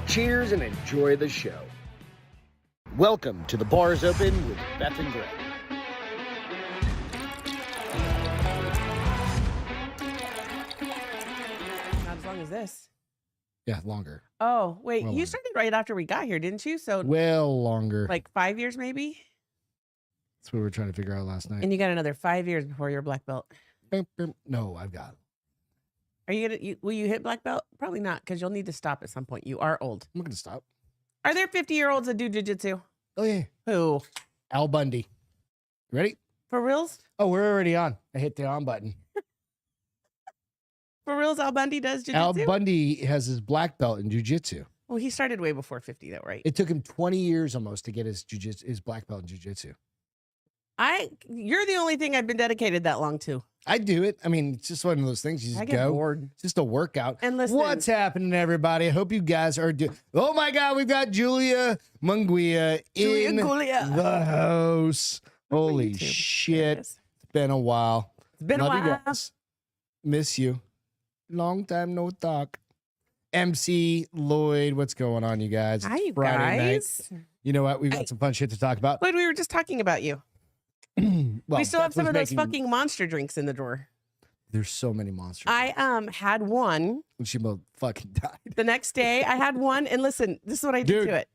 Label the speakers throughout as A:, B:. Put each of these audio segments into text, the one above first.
A: Cheers and enjoy the show. Welcome to The Bar's Open with Beth and Greg.
B: Not as long as this.
C: Yeah, longer.
B: Oh, wait.
C: Well
B: You
C: longer.
B: started right after we got here, didn't you? So
C: Well longer.
B: like 5 years maybe?
C: That's what we were trying to figure out last night.
B: And you got another 5 years before you're black belt.
C: No, I've got it.
B: Are you gonna? Will you hit black belt? Probably not, because you'll need to stop at some point. You are old.
C: I'm going to stop.
B: Are there 50-year-olds that do jujitsu?
C: Oh, yeah.
B: Who?
C: Al Bundy. Ready?
B: For reals?
C: Oh, we're already on. I hit the on button.
B: For reals, Al Bundy does jujitsu?
C: Al Bundy has his black belt in jiu-jitsu.
B: Well, he started way before 50, though, right?
C: It took him 20 years almost to get his black belt in jiu-jitsu.
B: You're the only thing I've been dedicated that long to.
C: I do it. I mean, it's just one of those things. You
B: I
C: just
B: get
C: go.
B: bored.
C: It's just a workout.
B: And listen,
C: What's happening, everybody? I hope you guys are doing. Oh my God, we've got Julia Munguia in the house. Holy
B: YouTube.
C: shit!
B: Yes.
C: It's been a while.
B: It's been
C: Love
B: a
C: you
B: while.
C: guys. Miss you. Long time no talk. MC Lloyd, what's going on, you guys?
B: Hi,
C: It's
B: you
C: Friday
B: guys.
C: night. You know what? We've got some fun shit to talk about.
B: Lloyd, we were just talking about you.
C: Well,
B: We still have
C: Beth
B: some
C: was
B: of those
C: making-
B: fucking monster drinks in the drawer.
C: There's so many monsters.
B: I had one.
C: She about fucking died.
B: The next day I had one, and listen, this is what I did
C: Dude.
B: to it.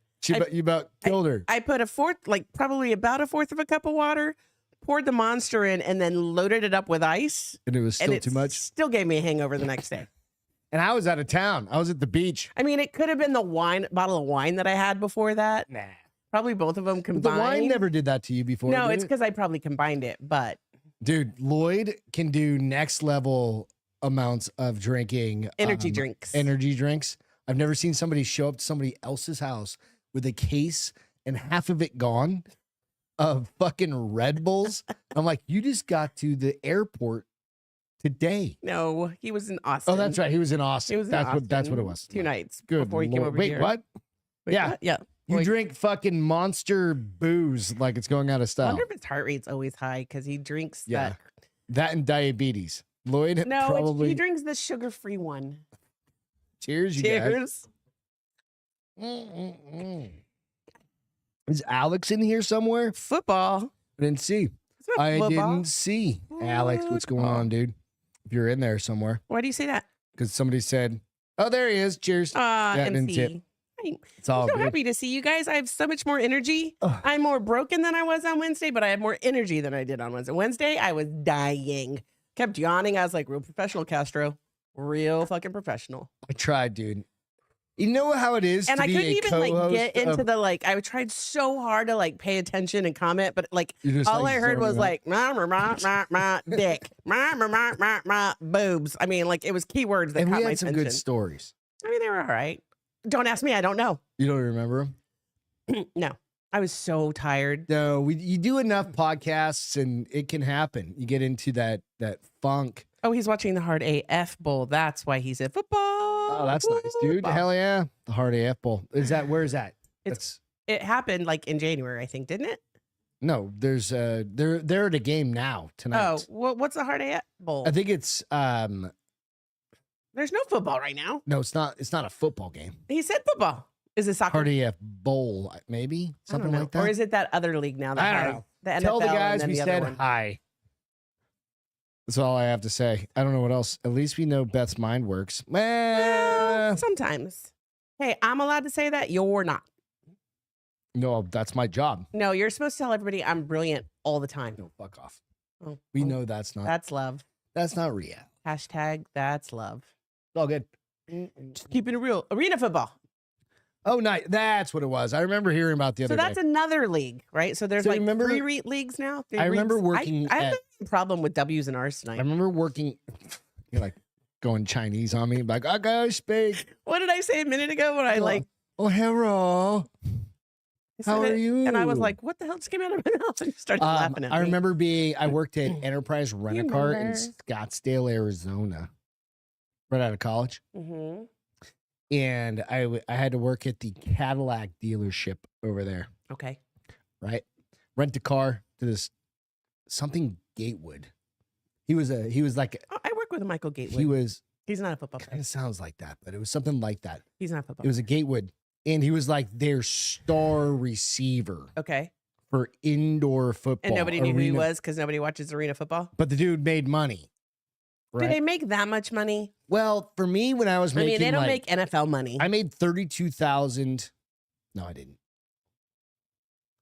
C: You about killed her.
B: I put probably about a fourth of a cup of water, poured the monster in, and then loaded it up with ice.
C: And it was
B: And
C: still
B: it
C: too much.
B: still gave me a hangover the next day.
C: And I was out of town. I was at the beach.
B: I mean, it could have been the bottle of wine that I had before that.
C: Nah.
B: Probably both of them
C: But
B: combined.
C: the wine never did that to you before.
B: No,
C: did
B: it's
C: it?
B: because I probably combined it. But
C: Dude, Lloyd can do next level amounts of drinking
B: energy drinks.
C: Energy drinks. I've never seen somebody show up to somebody else's house with a case and half of it gone of fucking Red Bulls. I'm like, you just got to the airport today.
B: No, he was in Austin.
C: Oh, that's right. He was in Austin.
B: He was in
C: That's
B: Austin
C: what it was.
B: 2 nights
C: Good
B: before he came
C: Lord.
B: over
C: Wait,
B: here.
C: what?
B: Wait,
C: Yeah.
B: what? Yeah.
C: You
B: Wait.
C: drink fucking Monster booze like it's going out of
B: I
C: style.
B: wonder if his heart rate's always high because he drinks
C: Yeah.
B: that.
C: That and diabetes. Lloyd
B: No,
C: probably.
B: he drinks the sugar-free one.
C: Cheers, you guys.
B: Cheers.
C: Is Alex in here somewhere?
B: Football.
C: I didn't see.
B: It's not
C: I
B: football.
C: didn't see. Alex, what's going on, dude? If you're in there somewhere.
B: Why do you say that?
C: Because somebody said, oh, there he is. Cheers. I didn't see
B: MC.
C: It's all
B: I'm so
C: good.
B: happy to see you guys. I have so much more energy.
C: Ugh.
B: I'm more broken than I was on Wednesday, but I have more energy than I did on Wednesday. Wednesday, I was dying. Kept yawning. I was like, real professional, Castro. Real fucking professional.
C: I tried, dude. You know how it is
B: And
C: to
B: I
C: be
B: couldn't
C: a
B: even like
C: co-host
B: get into
C: of-
B: the I tried so hard to like pay attention and comment, but like
C: You're just,
B: all
C: like,
B: I heard was
C: zoning out.
B: like dick, boobs. I mean, like it was keywords that
C: And
B: caught
C: we
B: my
C: had some
B: attention.
C: good stories.
B: I mean, they were all right. Don't ask me. I don't know.
C: You don't remember them?
B: No, I was so tired.
C: No, you do enough podcasts and it can happen. You get into that funk.
B: Oh, he's watching the Hard AF Bowl. That's why he said football.
C: Oh, that's nice, dude.
B: Football.
C: Hell yeah. The Hard AF Bowl. Where is that?
B: It happened like in January, I think, didn't it?
C: No, there's they're at a game now tonight.
B: Oh, well, what's the Hard AF Bowl?
C: I think it's
B: There's no football right now.
C: no, it's not a football game.
B: He said football. Is it soccer?
C: Hard AF Bowl, maybe?
B: I don't
C: Something
B: know.
C: like that.
B: Or is it that other league now? That
C: I don't
B: has
C: know.
B: The NFL
C: Tell the
B: and
C: guys
B: then
C: we
B: the other
C: said
B: one.
C: hi. That's all I have to say. I don't know what else. At least we know Beth's mind works.
B: Well, sometimes. Hey, I'm allowed to say that. You're not.
C: No, that's my job.
B: No, you're supposed to tell everybody I'm brilliant all the time.
C: No, fuck off.
B: Oh,
C: We
B: oh,
C: know that's not
B: that's love.
C: real.
B: Hashtag that's love.
C: It's all good.
B: Just keeping it real. Arena football.
C: Oh, nice. That's what it was. I remember hearing about the
B: So
C: other
B: that's
C: day.
B: another league, right? So there's
C: So
B: like
C: remember-
B: three leagues now. Three
C: I remember
B: leagues.
C: working
B: I have
C: at-
B: a problem with W's and R's
C: I
B: tonight.
C: remember working, you're like going Chinese on me, like, I gotta speak.
B: What did I say a minute ago when I like
C: Oh, hello.
B: said
C: How are
B: it,
C: you?
B: And I was like, what the hell just came out of my mouth? And you started laughing at me.
C: I remember I worked at Enterprise Rent-A-Car in
B: remember?
C: Scottsdale, Arizona, right out of college.
B: Mm-hmm.
C: And I had to work at the Cadillac dealership over there,
B: Okay.
C: right? Rent a car to this something Gatewood. He was like,
B: Oh, I work with Michael Gatewood.
C: he was,
B: He's not a football
C: kind
B: player.
C: of sounds like that, but it was something like that.
B: He's not a football
C: It was a Gatewood and he was like their star receiver
B: Okay.
C: for indoor football.
B: And nobody knew who he was because nobody watches arena football.
C: But the dude made money.
B: Do they make that much money?
C: Well, for me, when I was making,
B: they don't make NFL money.
C: I made 32,000. No, I didn't.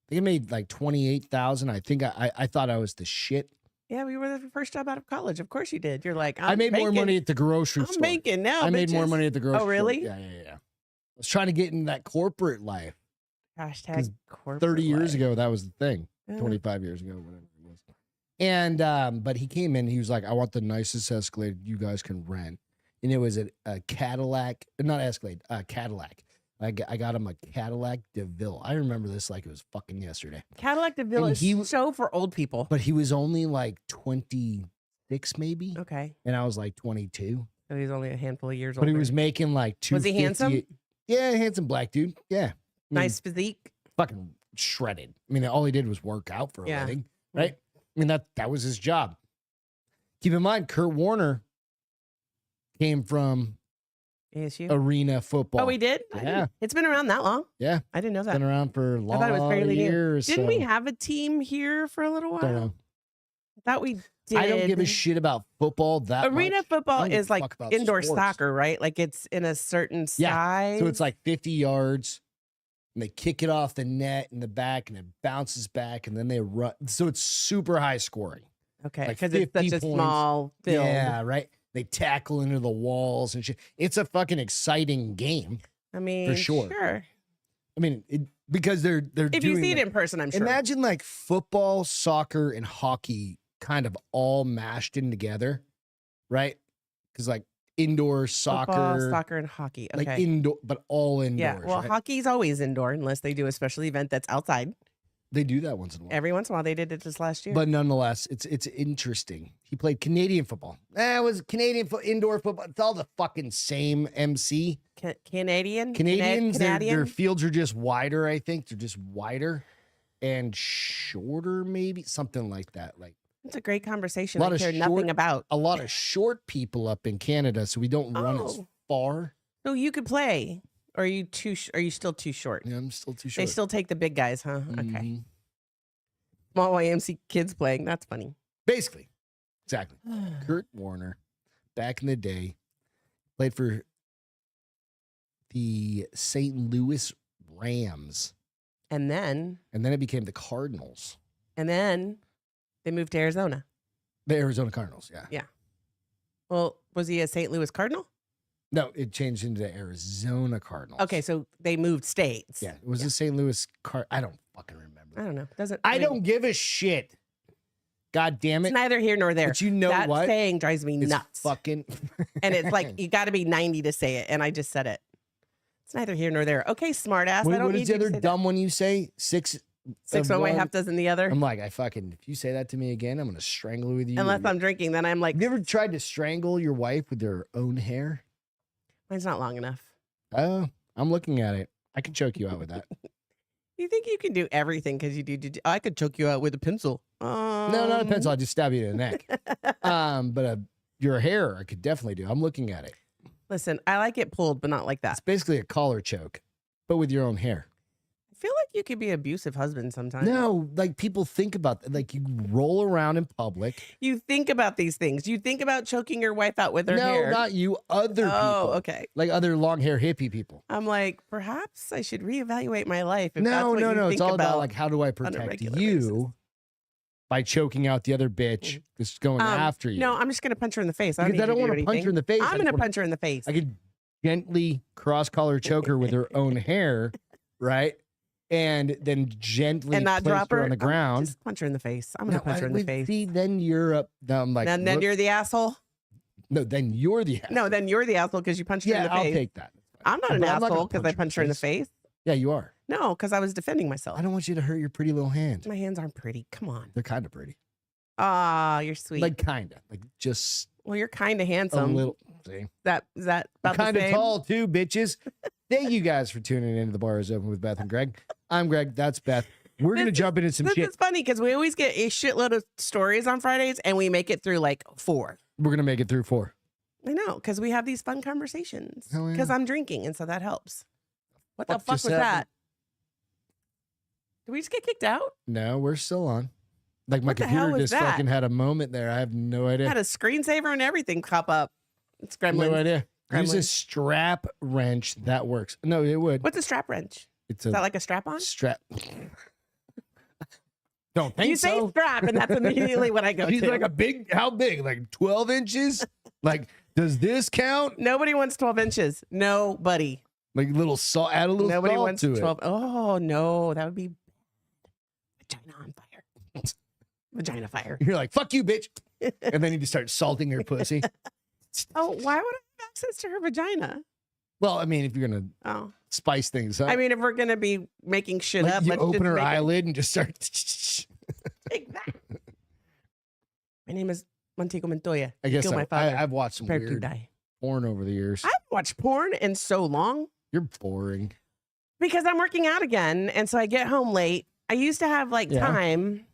C: I think I made like 28,000. I think I thought I was the shit.
B: Yeah, we were the first job out of college. Of course you did. You're like,
C: I made more money at the grocery store.
B: I'm making now.
C: I made more
B: bitches.
C: money at the grocery store.
B: Oh, really?
C: Yeah. I was trying to get in that corporate life.
B: Hashtag corporate
C: 30 years
B: life.
C: ago, that was the thing.
B: Yeah.
C: 25 years ago, whatever it was. And but he came in, he was like, I want the nicest Escalade you guys can rent. And it was a Cadillac, not Escalade, Cadillac. I got him a Cadillac DeVille. I remember this like it was fucking yesterday.
B: Cadillac DeVille
C: And
B: is so for old people.
C: But he was only like 26 maybe.
B: Okay.
C: And I was like 22.
B: So he's only a handful of years old.
C: But he was making like
B: Was he
C: 250.
B: handsome?
C: Yeah, handsome black dude. Yeah. I mean,
B: Nice physique.
C: fucking shredded. I mean, all he did was work out for a
B: Yeah.
C: living, right? I mean, that was his job. Keep in mind, Kurt Warner came from
B: ASU.
C: arena football.
B: Oh, we did?
C: Yeah.
B: It's been around that long.
C: Yeah.
B: I didn't know that.
C: Been around for a
B: I
C: lot
B: thought it was fairly new.
C: years.
B: Didn't we
C: so-
B: have a team here for a little while?
C: Don't know.
B: I thought we did.
C: I don't give a shit about football that
B: Arena
C: much. I
B: football
C: don't give
B: is
C: a
B: like
C: fuck about
B: indoor
C: sports.
B: soccer, right? Like it's in a certain
C: Yeah.
B: size.
C: So it's like 50 yards, and they kick it off the net in the back, and it bounces back, and then they run. So it's super high scoring.
B: okay,
C: like
B: because it's such
C: 50
B: a
C: points.
B: small field.
C: Yeah, right. They tackle into the walls and shit. It's a fucking exciting game.
B: I mean,
C: sure.
B: Sure.
C: I mean, because they're
B: If
C: doing
B: you see it
C: like-
B: in person, I'm sure.
C: Imagine like football, soccer, and hockey kind of all mashed in together, right? Because like indoor soccer,
B: Football, soccer, and hockey. Okay.
C: like indoor, but all indoors.
B: yeah. Well,
C: right?
B: hockey's always indoor unless they do a special event that's outside.
C: They do that once in a while.
B: Every once in a while, they did it just last year.
C: But nonetheless, it's interesting. He played Canadian football. It was Canadian indoor football. It's all the fucking same MC.
B: Canadian?
C: Canadians, their
B: Canadian?
C: fields are just wider, I think. They're just wider and shorter, maybe. Something like that. Like
B: It's a great conversation.
C: Lot
B: I
C: of
B: care
C: short-
B: nothing about.
C: a lot of short people up in Canada, so we don't run as
B: Oh.
C: far.
B: So you could play. Or are you are you still too short?
C: Yeah, I'm still too
B: They
C: short.
B: still take the big guys, huh? Okay.
C: Mhm.
B: Small YMC kids playing. That's funny.
C: Basically. Exactly. Kurt Warner, back in the day, played for the St. Louis Rams,
B: And then
C: and then it became the Cardinals.
B: they moved to Arizona.
C: The Arizona Cardinals, yeah.
B: Well, was he a St. Louis Cardinal?
C: No, it changed into Arizona Cardinals.
B: Okay, so they moved states.
C: Yeah, it was the St. Louis I don't fucking remember.
B: I don't know. Doesn't
C: I
B: mean,
C: don't give a shit. God damn
B: It's
C: it.
B: neither here nor there.
C: But you know
B: that
C: what?
B: saying drives me
C: It's
B: nuts.
C: fucking
B: And it's like you got to be 90 to say it, and I just said it. It's neither here nor there. Okay, smartass. I don't
C: what
B: need
C: is the
B: you to
C: other
B: say
C: dumb one you say? Six
B: Six
C: of
B: one way,
C: one?
B: half dozen the other.
C: I'm like, if you say that to me again, I'm gonna strangle with you.
B: Unless I'm drinking, then I'm like,
C: Have you ever tried to strangle your wife with their own hair?
B: mine's not long enough.
C: Oh, I'm looking at it. I can choke you out with that.
B: You think you can do everything because you do. I could choke you out with a pencil.
C: No, not a pencil. I'll just stab you in the neck. But your hair, I could definitely do. I'm looking at it.
B: Listen, I like it pulled, but not like that.
C: It's basically a collar choke, but with your own hair.
B: I feel like you could be an abusive husband sometimes.
C: No, like people think about that. Like you roll around in public.
B: You think about these things. You think about choking your wife out with her
C: No,
B: hair.
C: not you. Other people.
B: Oh, okay.
C: Like other long hair hippie people.
B: I'm like, perhaps I should reevaluate my life. If that's
C: No,
B: what
C: no,
B: you
C: no.
B: think
C: It's all about
B: about
C: like how do I
B: on a
C: protect
B: regular
C: you
B: basis.
C: by choking out the other bitch that's going after you.
B: No, I'm just gonna punch her in the face. I
C: because I don't
B: want
C: want to punch her in the face.
B: I'm gonna punch her in the face.
C: I could gently cross collar choke her with her own hair, right? And then gently
B: and not
C: place
B: drop
C: her
B: her
C: on the ground.
B: Just punch her in the face. I'm gonna punch her in the face.
C: See, then you're up. No, I'm like,
B: And then
C: look-
B: you're the asshole.
C: no, then you're the asshole.
B: No, then you're the asshole because you punched her in
C: Yeah,
B: the
C: I'll
B: face.
C: take that.
B: I'm not an
C: But I'm not gonna
B: asshole because I
C: punch
B: punched her in the face.
C: Yeah, you are.
B: No, because I was defending myself.
C: I don't want you to hurt your pretty little hand.
B: My hands aren't pretty. Come on.
C: They're kind of pretty.
B: Ah, you're sweet.
C: Like kind of. Like just
B: well, you're kind of
C: a
B: handsome.
C: little. See?
B: Is that about
C: Kind
B: the
C: of
B: same?
C: tall too, bitches. Thank you guys for tuning in to The Bar is Open with Beth and Greg. I'm Greg. That's Beth. We're going to
B: This
C: jump into some
B: This
C: shit.
B: is funny because we always get a shitload of stories on Fridays and we make it through like 4.
C: We're going to make it through 4.
B: I know, because we have these fun conversations.
C: Hell yeah.
B: Because I'm drinking, and so that helps. What the
C: Fuck
B: fuck
C: just
B: was
C: happened?
B: that? Did we just get kicked out?
C: No, we're still on. Like my
B: What the hell
C: computer
B: was
C: just
B: that?
C: fucking had a moment there. I have no
B: I
C: idea.
B: had a screensaver and everything pop up. It's gremlins.
C: No idea. Use a
B: Gremlins.
C: strap wrench that works. No, it would.
B: What's a strap wrench?
C: It's
B: Is that
C: a
B: like a strap on?
C: strap. Don't think
B: You say
C: so.
B: strap, and that's immediately what I go
C: He's
B: to.
C: like a big. How big? Like 12 inches? Like, does this count?
B: Nobody wants 12 inches. Nobody.
C: Like little salt. Add a little
B: Nobody
C: salt
B: wants
C: to
B: 12. Oh, no. That would be vagina on fire. Vagina fire.
C: it. You're like, fuck you, bitch. And then you just start salting her pussy.
B: Oh, why would I have access to her vagina?
C: Well, I mean, if you're gonna
B: Oh.
C: spice things up,
B: I mean, if we're going to be making shit
C: like
B: up,
C: you
B: let's
C: open
B: just
C: her
B: make it
C: eyelid and just start.
B: take that. My name is Montego Montoya.
C: I guess
B: Kill my
C: I,
B: father.
C: I've watched some
B: Prepared to
C: weird
B: die.
C: porn over the years.
B: I haven't watched porn in so long
C: You're boring.
B: because I'm working out again. And so I get home late. I used to have like
C: Yeah.
B: time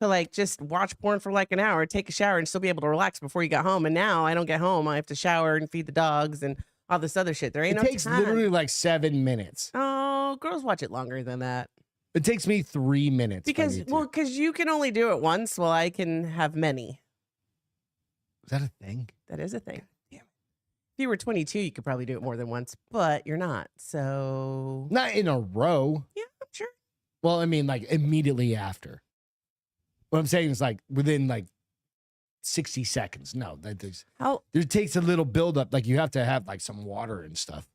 B: to like just watch porn for like an hour, take a shower, and still be able to relax before you got home. And now I don't get home. I have to shower and feed the dogs and all this other shit. There ain't
C: It
B: no
C: takes
B: time.
C: literally like 7 minutes.
B: Oh, girls watch it longer than that.
C: It takes me 3 minutes. if I
B: Because,
C: need to.
B: well, because you can only do it once while I can have many.
C: Is that a thing?
B: That is a thing.
C: Damn it.
B: If you were 22, you could probably do it more than once, but you're not. So,
C: Not in a row.
B: yeah, I'm sure.
C: Well, I mean, like immediately after. What I'm saying is like within like 60 seconds. No, that
B: How
C: there takes a little buildup. Like you have to have like some water and stuff.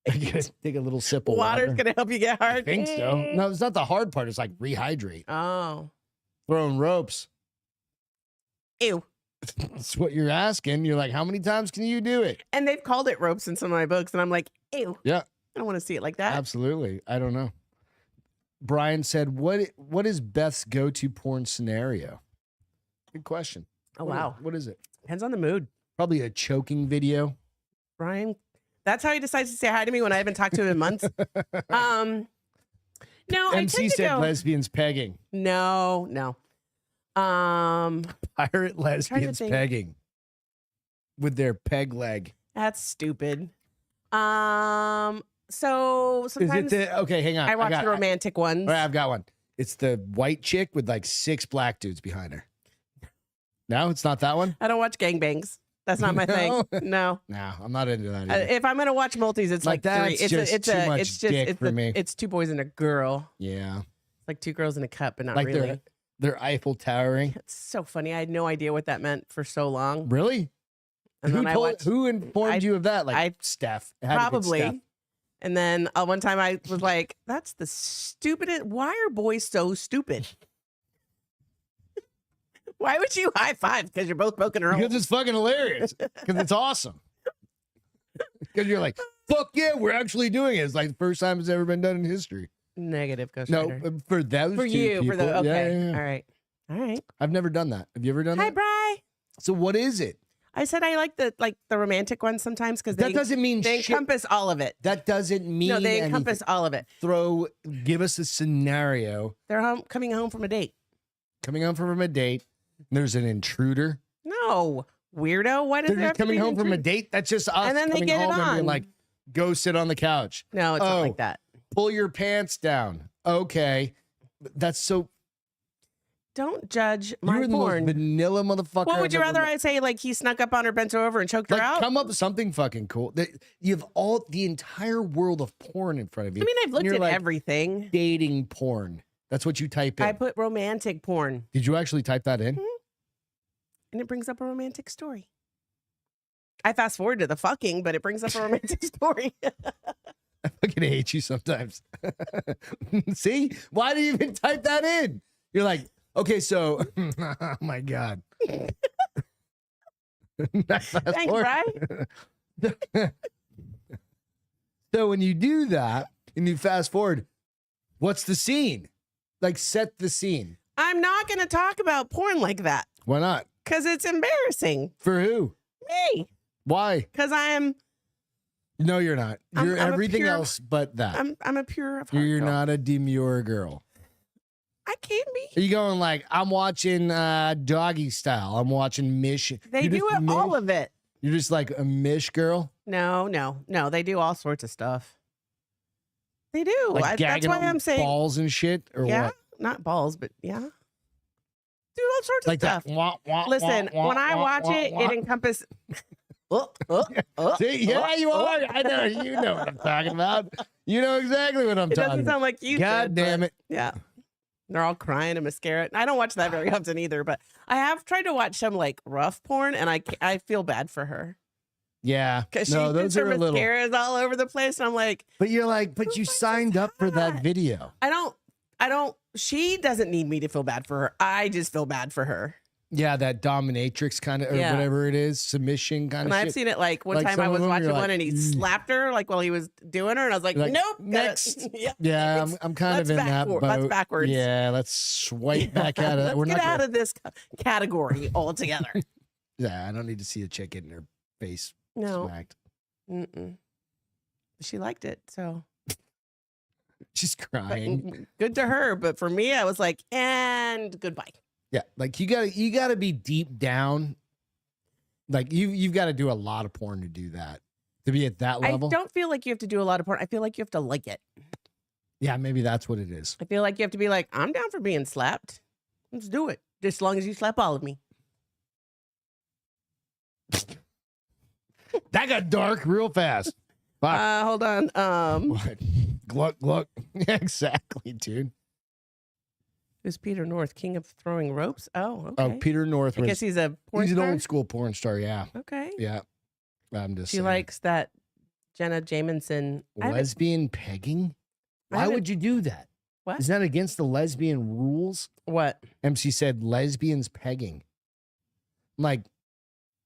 C: You gotta take a little sip of
B: water's
C: water.
B: going to help you get hard?
C: I think so. No, it's not the hard part. It's like rehydrate.
B: Oh.
C: Throwing ropes.
B: Ew.
C: That's what you're asking. You're like, how many times can you do it?
B: And they've called it ropes in some of my books, and I'm like, ew.
C: Yeah.
B: I don't want to see it like that.
C: Absolutely. I don't know. Brian said, what is Beth's go-to porn scenario? Good question.
B: Oh,
C: What is-
B: wow.
C: what is it?
B: Depends on the mood.
C: Probably a choking video.
B: Brian, that's how he decides to say hi to me when I haven't talked to him in months. No, I
C: MC
B: tend to
C: said
B: go,
C: lesbians pegging.
B: no.
C: Pirate lesbians
B: think.
C: pegging with their peg leg.
B: That's stupid. So
C: Is
B: sometimes
C: it the, okay, hang on.
B: I watch
C: got,
B: the romantic ones.
C: all right, I've got one. It's the white chick with like 6 black dudes behind her. No, it's not that one?
B: I don't watch gangbangs. That's not my thing. No.
C: No, I'm not into that either.
B: If I'm gonna watch multis, it's
C: Like,
B: like three.
C: that's just too much dick for me.
B: It's 2 boys and a girl.
C: Yeah.
B: It's like 2 girls in a cup, but not
C: Like
B: really.
C: they're Eiffel towering.
B: It's so funny. I had no idea what that meant for so long.
C: Really?
B: And then I watched
C: Who informed you of that? Like Steph. It had to be
B: probably.
C: Steph.
B: And then one time I was like, "That's the stupidest. Why are boys so stupid? Why would you high five? Because you're both broken or
C: Because it's fucking hilarious. Because it's awesome. Because you're like, fuck yeah, we're actually doing it. It's like the first time it's ever been done in history.
B: negative Ghost
C: No,
B: Rider.
C: for those
B: For
C: two
B: you, for
C: people,
B: the
C: yeah,
B: okay,
C: yeah, yeah.
B: all right.
C: I've never done that. Have you ever done
B: Hi,
C: that?
B: Bri.
C: So what is it?
B: I said I like the romantic ones sometimes because
C: That doesn't mean
B: they
C: shit.
B: encompass all of it.
C: That doesn't mean
B: No, they
C: anything.
B: encompass all of it.
C: Give us a scenario.
B: They're coming home from a date.
C: Coming home from a date. There's an intruder.
B: No, weirdo. Why does
C: They're
B: there have
C: just
B: to
C: coming
B: be an
C: home from a
B: intruder?
C: date. That's just us
B: And then they
C: coming
B: get it
C: home and being
B: on.
C: like, go sit on the couch.
B: No, it's not
C: Oh.
B: like that.
C: Pull your pants down. Okay. That's so.
B: Don't judge my
C: You're the most
B: porn.
C: vanilla motherfucker.
B: What would
C: I've
B: you
C: ever
B: rather
C: met.
B: I say? Like he snuck up on her, bent her over, and choked her
C: Like,
B: out?
C: come up with something fucking cool. You have the entire world of porn in front of you.
B: I mean, I've
C: and
B: looked
C: you're
B: at
C: like,
B: everything.
C: dating porn. That's what you type in.
B: I put romantic porn,
C: Did you actually type that in?
B: and it brings up a romantic story. I fast forward to the fucking, but it brings up a romantic story.
C: I fucking hate you sometimes. See? Why do you even type that in? You're like, okay, so, oh my God. Fast
B: Thanks,
C: forward.
B: Bri.
C: So when you do that and you fast forward, what's the scene? Like, set the scene.
B: I'm not going to talk about porn like that
C: Why not?
B: because it's embarrassing.
C: For who?
B: Me,
C: Why?
B: because
C: No, you're not.
B: I'm-
C: You're
B: I'm a
C: everything
B: pure-
C: else but that.
B: I'm a pure of heart
C: You're
B: girl.
C: not a demure girl.
B: I can be.
C: Are you going like, I'm watching Doggy Style. I'm watching Mish.
B: They
C: You're
B: do
C: just
B: it, all
C: Mish?
B: of it.
C: You're just like a Mish girl?
B: No. They do all sorts of stuff. They do.
C: Like
B: That's
C: gagging
B: why
C: on
B: I'm saying
C: balls and shit, or
B: yeah,
C: what?
B: not balls, but yeah. Do all sorts
C: Like
B: of stuff.
C: that. Wah, wah,
B: Listen,
C: wah,
B: when I
C: wah,
B: watch
C: wah,
B: it,
C: wah.
B: it encompasses.
C: See, yeah, you are. I know. You know what I'm talking about. You know exactly what I'm
B: It
C: talking
B: doesn't
C: about.
B: sound like you.
C: God
B: said,
C: damn
B: but
C: it.
B: Yeah. They're all crying and mascara. I don't watch that very often either, but I have tried to watch some like rough porn, and I feel bad for her
C: Yeah.
B: because
C: No,
B: she
C: those
B: gets her
C: are a little.
B: mascaras all over the place, and I'm like,
C: But you're like, but
B: Who
C: you
B: finds
C: signed
B: this
C: up for that
B: hot?
C: video.
B: I don't. She doesn't need me to feel bad for her. I just feel bad for her.
C: Yeah, that dominatrix kind of, or
B: Yeah.
C: whatever it is, submission kind
B: And
C: of
B: I've
C: shit.
B: seen it like one
C: Like,
B: time
C: some
B: I
C: of
B: was
C: them,
B: watching
C: you're
B: one
C: like,
B: and he
C: "Mm."
B: slapped her like while he was doing her, and I was like,
C: Like,
B: nope,
C: next.
B: yeah,
C: Yeah,
B: next.
C: I'm kind of
B: Let's
C: in that boat.
B: That's backwards.
C: Yeah, let's swipe back out of that.
B: Let's get out of this category altogether.
C: Yeah, I don't need to see a chick getting her face
B: No,
C: smacked.
B: mm-mm. She liked it, so
C: She's crying.
B: good to her. But for me, I was like, and goodbye.
C: Yeah, like you gotta be deep down. Like you've got to do a lot of porn to do that. To be at that level.
B: I don't feel like you have to do a lot of porn. I feel like you have to like it.
C: Yeah, maybe that's what it is.
B: I feel like you have to be like, I'm down for being slapped. Let's do it. Just as long as you slap all of me.
C: That got dark real fast. Fuck.
B: Hold on.
C: What? Gluck gluck. Yeah, exactly, dude.
B: Who's Peter North, king of throwing ropes? Oh, okay.
C: Oh, Peter North
B: I
C: was
B: guess he's a porn
C: he's an
B: star?
C: old school porn star. Yeah,
B: Okay.
C: yeah. I'm just
B: She
C: saying.
B: likes that Jenna Jameson.
C: Lesbian pegging.
B: I
C: Why
B: haven't-
C: would you do that?
B: What?
C: Is that against the lesbian rules?
B: What?
C: MC said lesbians pegging. I'm like,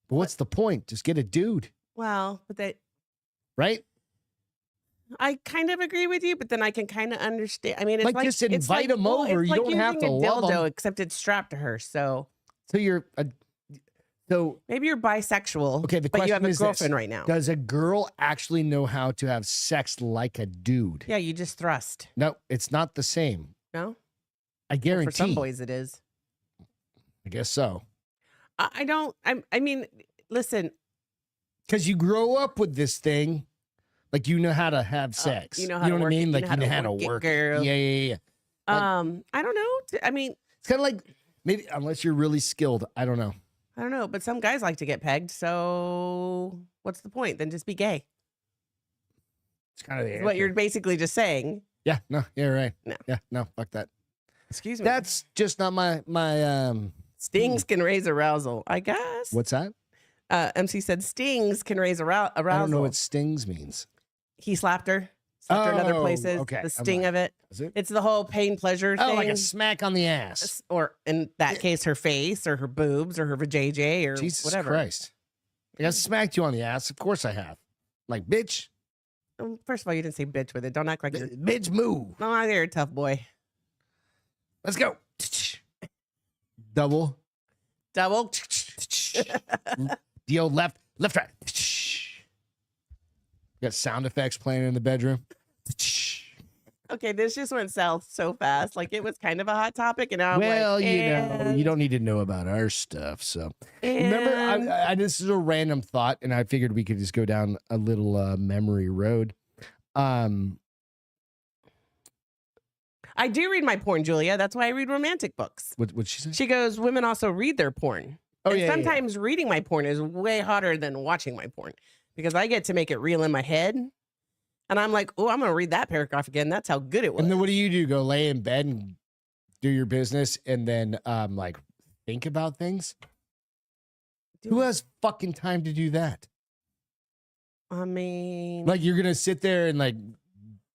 C: but what's the point? Just get a dude,
B: Well, but
C: right?
B: I kind of agree with you, but then I can kind of understand. I mean, it's
C: Like,
B: like
C: just
B: it's
C: invite
B: like,
C: 'em
B: well,
C: over.
B: it's
C: You
B: like
C: don't have
B: using
C: to
B: a
C: love 'em.
B: dildo, except it's strapped to her. So
C: So so
B: maybe you're bisexual.
C: Okay, the
B: but you have
C: question
B: a
C: is this.
B: girlfriend right now.
C: does a girl actually know how to have sex like a dude?
B: Yeah, you just thrust.
C: No, it's not the same.
B: No,
C: I
B: Well,
C: guarantee.
B: for some boys it is.
C: I guess so.
B: I don't. I mean, listen.
C: Because you grow up with this thing, like you know how to have sex.
B: you know how to
C: what I
B: work it,
C: mean?
B: you
C: Like
B: know how to
C: how to
B: work it,
C: work.
B: girl.
C: Yeah. Like-
B: I don't know. I mean,
C: It's kind of like maybe unless you're really skilled. I don't know.
B: I don't know. But some guys like to get pegged. So what's the point? Then just be gay.
C: It's kind of the
B: Is what
C: answer.
B: you're basically just saying.
C: Yeah. No. Yeah. Right.
B: No.
C: Yeah. No. Fuck that.
B: Excuse me.
C: That's just not my.
B: Stings can raise arousal, I guess.
C: What's that?
B: MC said stings can raise arousal.
C: I don't know what stings means.
B: He slapped her in other
C: Oh,
B: places.
C: okay.
B: The
C: I'm
B: sting
C: like,
B: of it.
C: Is it?
B: It's the whole pain pleasure thing.
C: Oh, like a smack on the ass.
B: Or in that case, her face or her boobs or her vajayjay or
C: Jesus
B: whatever.
C: Christ. I smacked you on the ass. Of course I have. Like, bitch.
B: First of all, you didn't say bitch with it. Don't act like you're.
C: Bitch, move.
B: No, you're a tough boy.
C: Let's go. Double.
B: Double.
C: The old left, right. Got sound effects playing in the bedroom.
B: Okay, this just went south so fast. Like it was kind of a hot topic, and now I'm
C: Well,
B: like,
C: you know, you don't need to know about our stuff. So remember, this is a random thought, and I figured we could just go down a little memory road.
B: I do read my porn, Julia. That's why I read romantic books.
C: What'd she say?
B: She goes, women also read their porn.
C: Oh,
B: and
C: yeah, yeah, yeah.
B: sometimes reading my porn is way hotter than watching my porn because I get to make it real in my head. And I'm like, oh, I'm going to read that paragraph again. That's how good it was.
C: And then what do? Go lay in bed and do your business, and then like think about things. Who has fucking time to do that?
B: I mean,
C: Like you're gonna sit there and like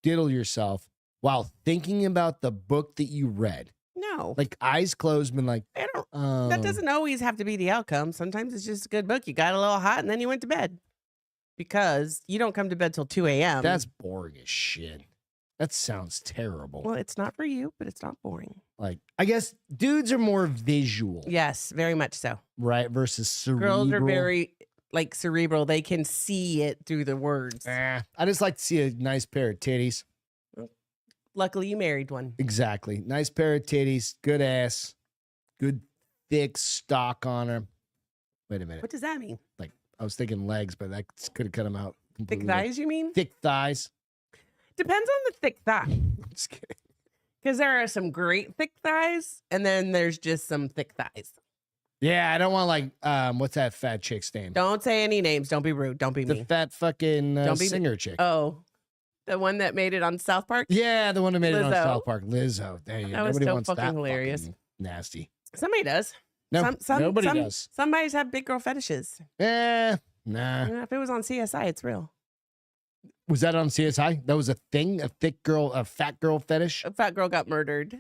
C: diddle yourself while thinking about the book that you read,
B: no.
C: like eyes closed, been like,
B: I don't. That doesn't always have to be the outcome. Sometimes it's just a good book. You got a little hot and then you went to bed because you don't come to bed till 2 a.m.
C: That's boring as shit. That sounds terrible.
B: Well, it's not for you, but it's not boring.
C: Like, I guess dudes are more visual,
B: Yes, very much so.
C: right? Versus cerebral.
B: Girls are very like cerebral. They can see it through the words.
C: I just like to see a nice pair of titties.
B: Luckily, you married one.
C: Exactly. Nice pair of titties, good ass, good thick stock on her. Wait a minute.
B: What does that mean?
C: Like, I was thinking legs, but that could have cut them out
B: Thick
C: completely.
B: thighs, you mean?
C: Thick thighs.
B: Depends on the thick thigh.
C: Just kidding.
B: Because there are some great thick thighs, and then there's just some thick thighs.
C: Yeah, I don't want like what's that fat chick's name?
B: Don't say any names. Don't be rude. Don't be
C: The
B: me.
C: fat fucking
B: Don't be
C: singer chick.
B: Oh, the one that made it on South Park?
C: Yeah, the one that made it on
B: Lizzo.
C: South Park. Lizzo. There you go.
B: That was
C: Nobody
B: so
C: wants
B: fucking
C: that
B: hilarious.
C: fucking nasty.
B: Somebody does.
C: No, nobody does.
B: Somebody's have big girl fetishes.
C: Nah.
B: Yeah, if it was on CSI, it's real.
C: Was that on CSI? That was a thing? A fat girl fetish?
B: A fat girl got murdered.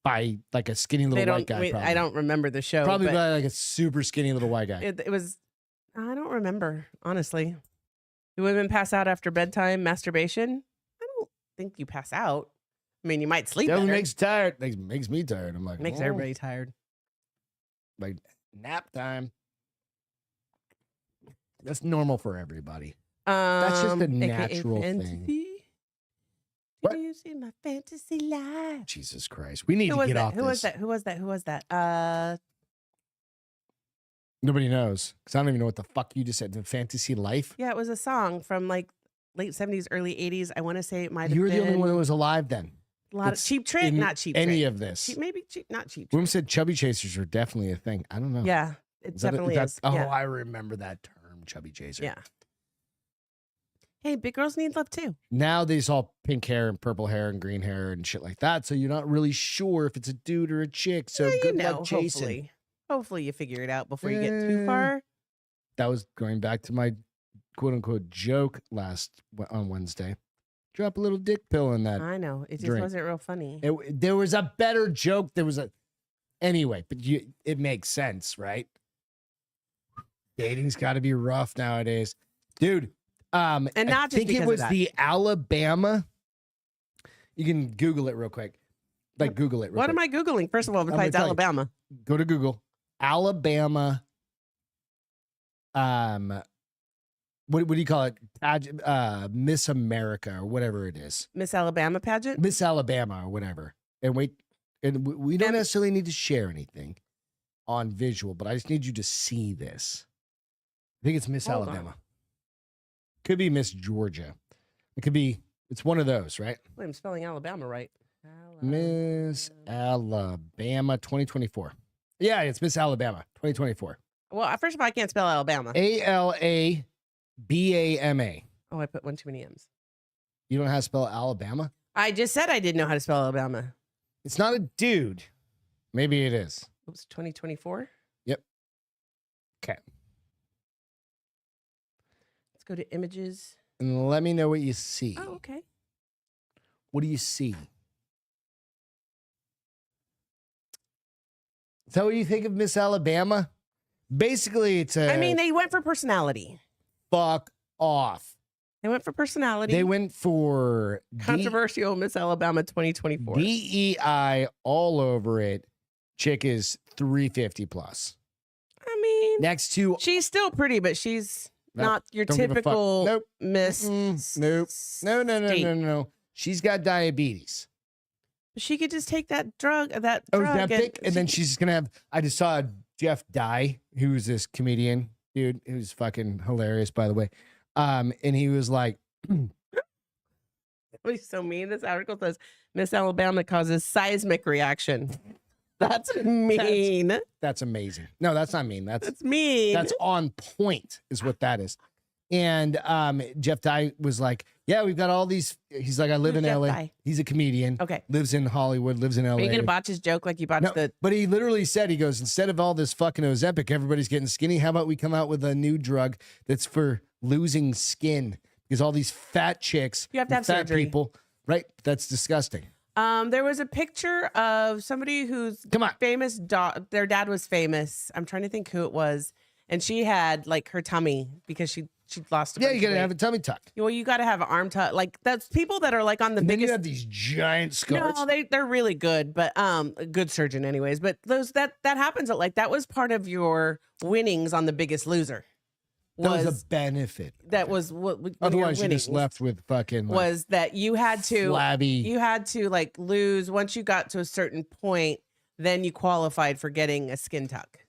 C: By like a skinny little white guy.
B: I don't remember the show.
C: Probably
B: but
C: by like a super skinny little white guy.
B: it was, I don't remember, honestly. Do women pass out after bedtime masturbation? I don't think you pass out. I mean, you might sleep
C: That
B: better.
C: makes tired. Makes me tired. I'm like,
B: Makes
C: oh,
B: everybody tired.
C: like nap time. That's normal for everybody. That's just a
B: AKA
C: natural thing.
B: fantasy.
C: What?
B: Do you see my fantasy life?
C: Jesus Christ. We need
B: Who
C: to
B: was
C: get
B: that?
C: off
B: Who
C: this.
B: was that? Who was that? Who was that?
C: Nobody knows. Because I don't even know what the fuck you just said. The fantasy life?
B: Yeah, it was a song from like late 70s, early 80s. I want to say it might have
C: You were
B: been
C: the only one that was alive then.
B: a lot of
C: that's
B: Cheap Trick,
C: in
B: not Cheap
C: any
B: Trick.
C: of this.
B: Maybe cheap, not Cheap Trick.
C: Women said chubby chasers are definitely a thing. I don't know.
B: Yeah, it
C: Is that
B: definitely is.
C: Oh,
B: Yeah.
C: I remember that term, chubby chaser.
B: Yeah. Hey, big girls need love too.
C: Now they saw pink hair and purple hair and green hair and shit like that. So you're not really sure if it's a dude or a chick. So
B: Yeah,
C: good luck chasing.
B: Hopefully you figure it out before you get too far.
C: That was going back to my quote unquote joke on Wednesday. Drop a little dick pill in that.
B: I know. It just
C: drink.
B: wasn't real funny.
C: There was a better joke. Anyway, but it makes sense, right? Dating's got to be rough nowadays, dude.
B: And not
C: I
B: just
C: think
B: because
C: it
B: of
C: was
B: that.
C: the Alabama. You can Google it real quick. Google it.
B: What am I Googling, first of all,
C: gonna
B: besides
C: tell you.
B: Alabama?
C: Go to Google. Alabama. What do you call it? Miss America or whatever it is.
B: Miss Alabama pageant?
C: Miss Alabama or whatever. And we don't
B: And-
C: necessarily need to share anything on visual, but I just need you to see this. I think it's Miss
B: Hold on.
C: Alabama. Could be Miss Georgia. It's one of those, right?
B: Wait, I'm spelling Alabama right.
C: Miss Alabama 2024. Yeah, it's Miss Alabama 2024.
B: Well, first of all, I can't spell Alabama.
C: Alabama.
B: Oh, I put one too many M's.
C: You don't know how to spell Alabama?
B: I just said I didn't know how to spell Alabama.
C: It's not a dude. Maybe it is.
B: Oops, 2024.
C: Yep. Okay.
B: Let's go to images.
C: And let me know what you see.
B: Oh, okay.
C: What do you see? Is that what you think of Miss Alabama? Basically, it's a
B: I mean, they went for personality.
C: fuck off.
B: They went for personality.
C: They went for
B: Controversial Miss Alabama 2024.
C: DEI all over it. Chick is 350 plus.
B: I mean,
C: Next to
B: she's still pretty, but she's
C: Nope,
B: not your
C: don't give a fuck.
B: typical
C: Nope.
B: Miss.
C: Nope. No. She's got diabetes.
B: She could just take that drug,
C: Ozempic, and then she's just gonna have. I just saw Jeff Dye, who's this comedian dude, who's fucking hilarious, by the way. And he was like,
B: He's so mean. This article says Miss Alabama causes seismic reaction. That's mean.
C: "That's amazing." No, that's not mean.
B: That's mean.
C: That's on point, is what that is. And Jeff Dye was like, "Yeah, we've got all these." He's like, "I live
B: Who's
C: in
B: Jeff
C: LA."
B: Dye?
C: He's a comedian.
B: Okay.
C: Lives in Hollywood. Lives in LA.
B: Are you gonna botch his joke like you botched
C: No,
B: the?
C: but he literally said, he goes, instead of all this fucking Ozempic, everybody's getting skinny. How about we come out with a new drug that's for losing skin? Because all these fat chicks,
B: You have to have
C: fat
B: surgery.
C: people, right? That's disgusting.
B: There was a picture of somebody who's
C: Come on.
B: famous. Their dad was famous. I'm trying to think who it was, and she had like her tummy because she lost.
C: Yeah, you gotta have a tummy tuck.
B: Well, you got to have an arm tuck. Like that's people that are like on the
C: And then you
B: biggest.
C: have these giant scars.
B: No, they're really good, but a good surgeon anyways. But those that happens at like that was part of your winnings on The Biggest Loser.
C: That was a benefit.
B: That was what
C: Otherwise, you just left with fucking like,
B: was that you had to
C: flabby.
B: like lose once you got to a certain point, then you qualified for getting a skin tuck.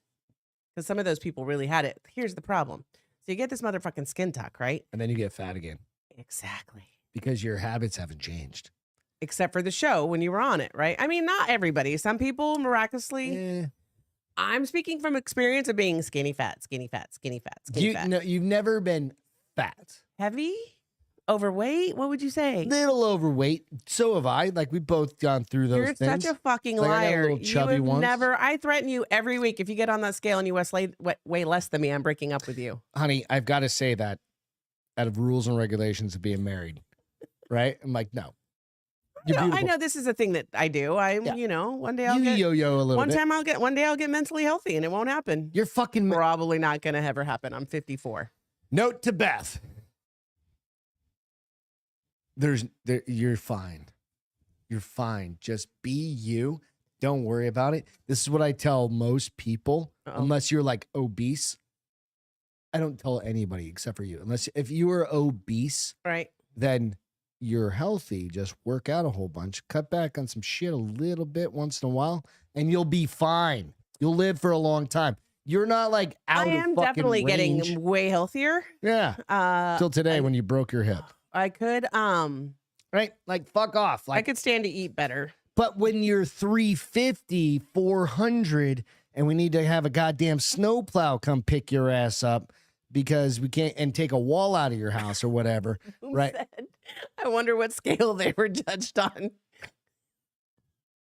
B: Because some of those people really had it. Here's the problem. So you get this motherfucking skin tuck, right?
C: And then you get fat again
B: Exactly.
C: Because your habits haven't changed.
B: Except for the show when you were on it, right? I mean, not everybody. Some people miraculously. I'm speaking from experience of being skinny fat, skinny fat, skinny fat, skinny fat.
C: No, you've never been fat.
B: Heavy? Overweight? What would you say?
C: Little overweight. So have I. Like, we've both gone through those
B: You're
C: things.
B: such a fucking
C: Like, I got a
B: liar.
C: little chubby
B: You have
C: once.
B: never. I threaten you every week. If you get on that scale and you weigh less than me, I'm breaking up with you.
C: Honey, I've got to say that out of rules and regulations of being married, right? I'm like, no. You're
B: No, I
C: beautiful.
B: know this is a thing that I do. One day I'll
C: You
B: get.
C: yo-yo a little
B: One
C: bit.
B: time one day I'll get mentally healthy, and it won't happen.
C: You're fucking...
B: Probably not going to ever happen. I'm 54.
C: Note to Beth. You're fine. You're fine. Just be you. Don't worry about it. This is what I tell most people, unless you're like obese. I don't tell anybody except for you. If you are obese,
B: Right.
C: then you're healthy. Just work out a whole bunch. Cut back on some shit a little bit once in a while, and you'll be fine. You'll live for a long time. You're not like out
B: I
C: of
B: am
C: fucking
B: definitely
C: range.
B: getting way healthier.
C: Yeah. Till today when you broke your hip.
B: I could
C: Right? Like, fuck off. Like,
B: I could stand to eat better.
C: but when you're 350, 400, and we need to have a goddamn snowplow come pick your ass up because we can't, and take a wall out of your house or whatever, right?
B: I wonder what scale they were judged on.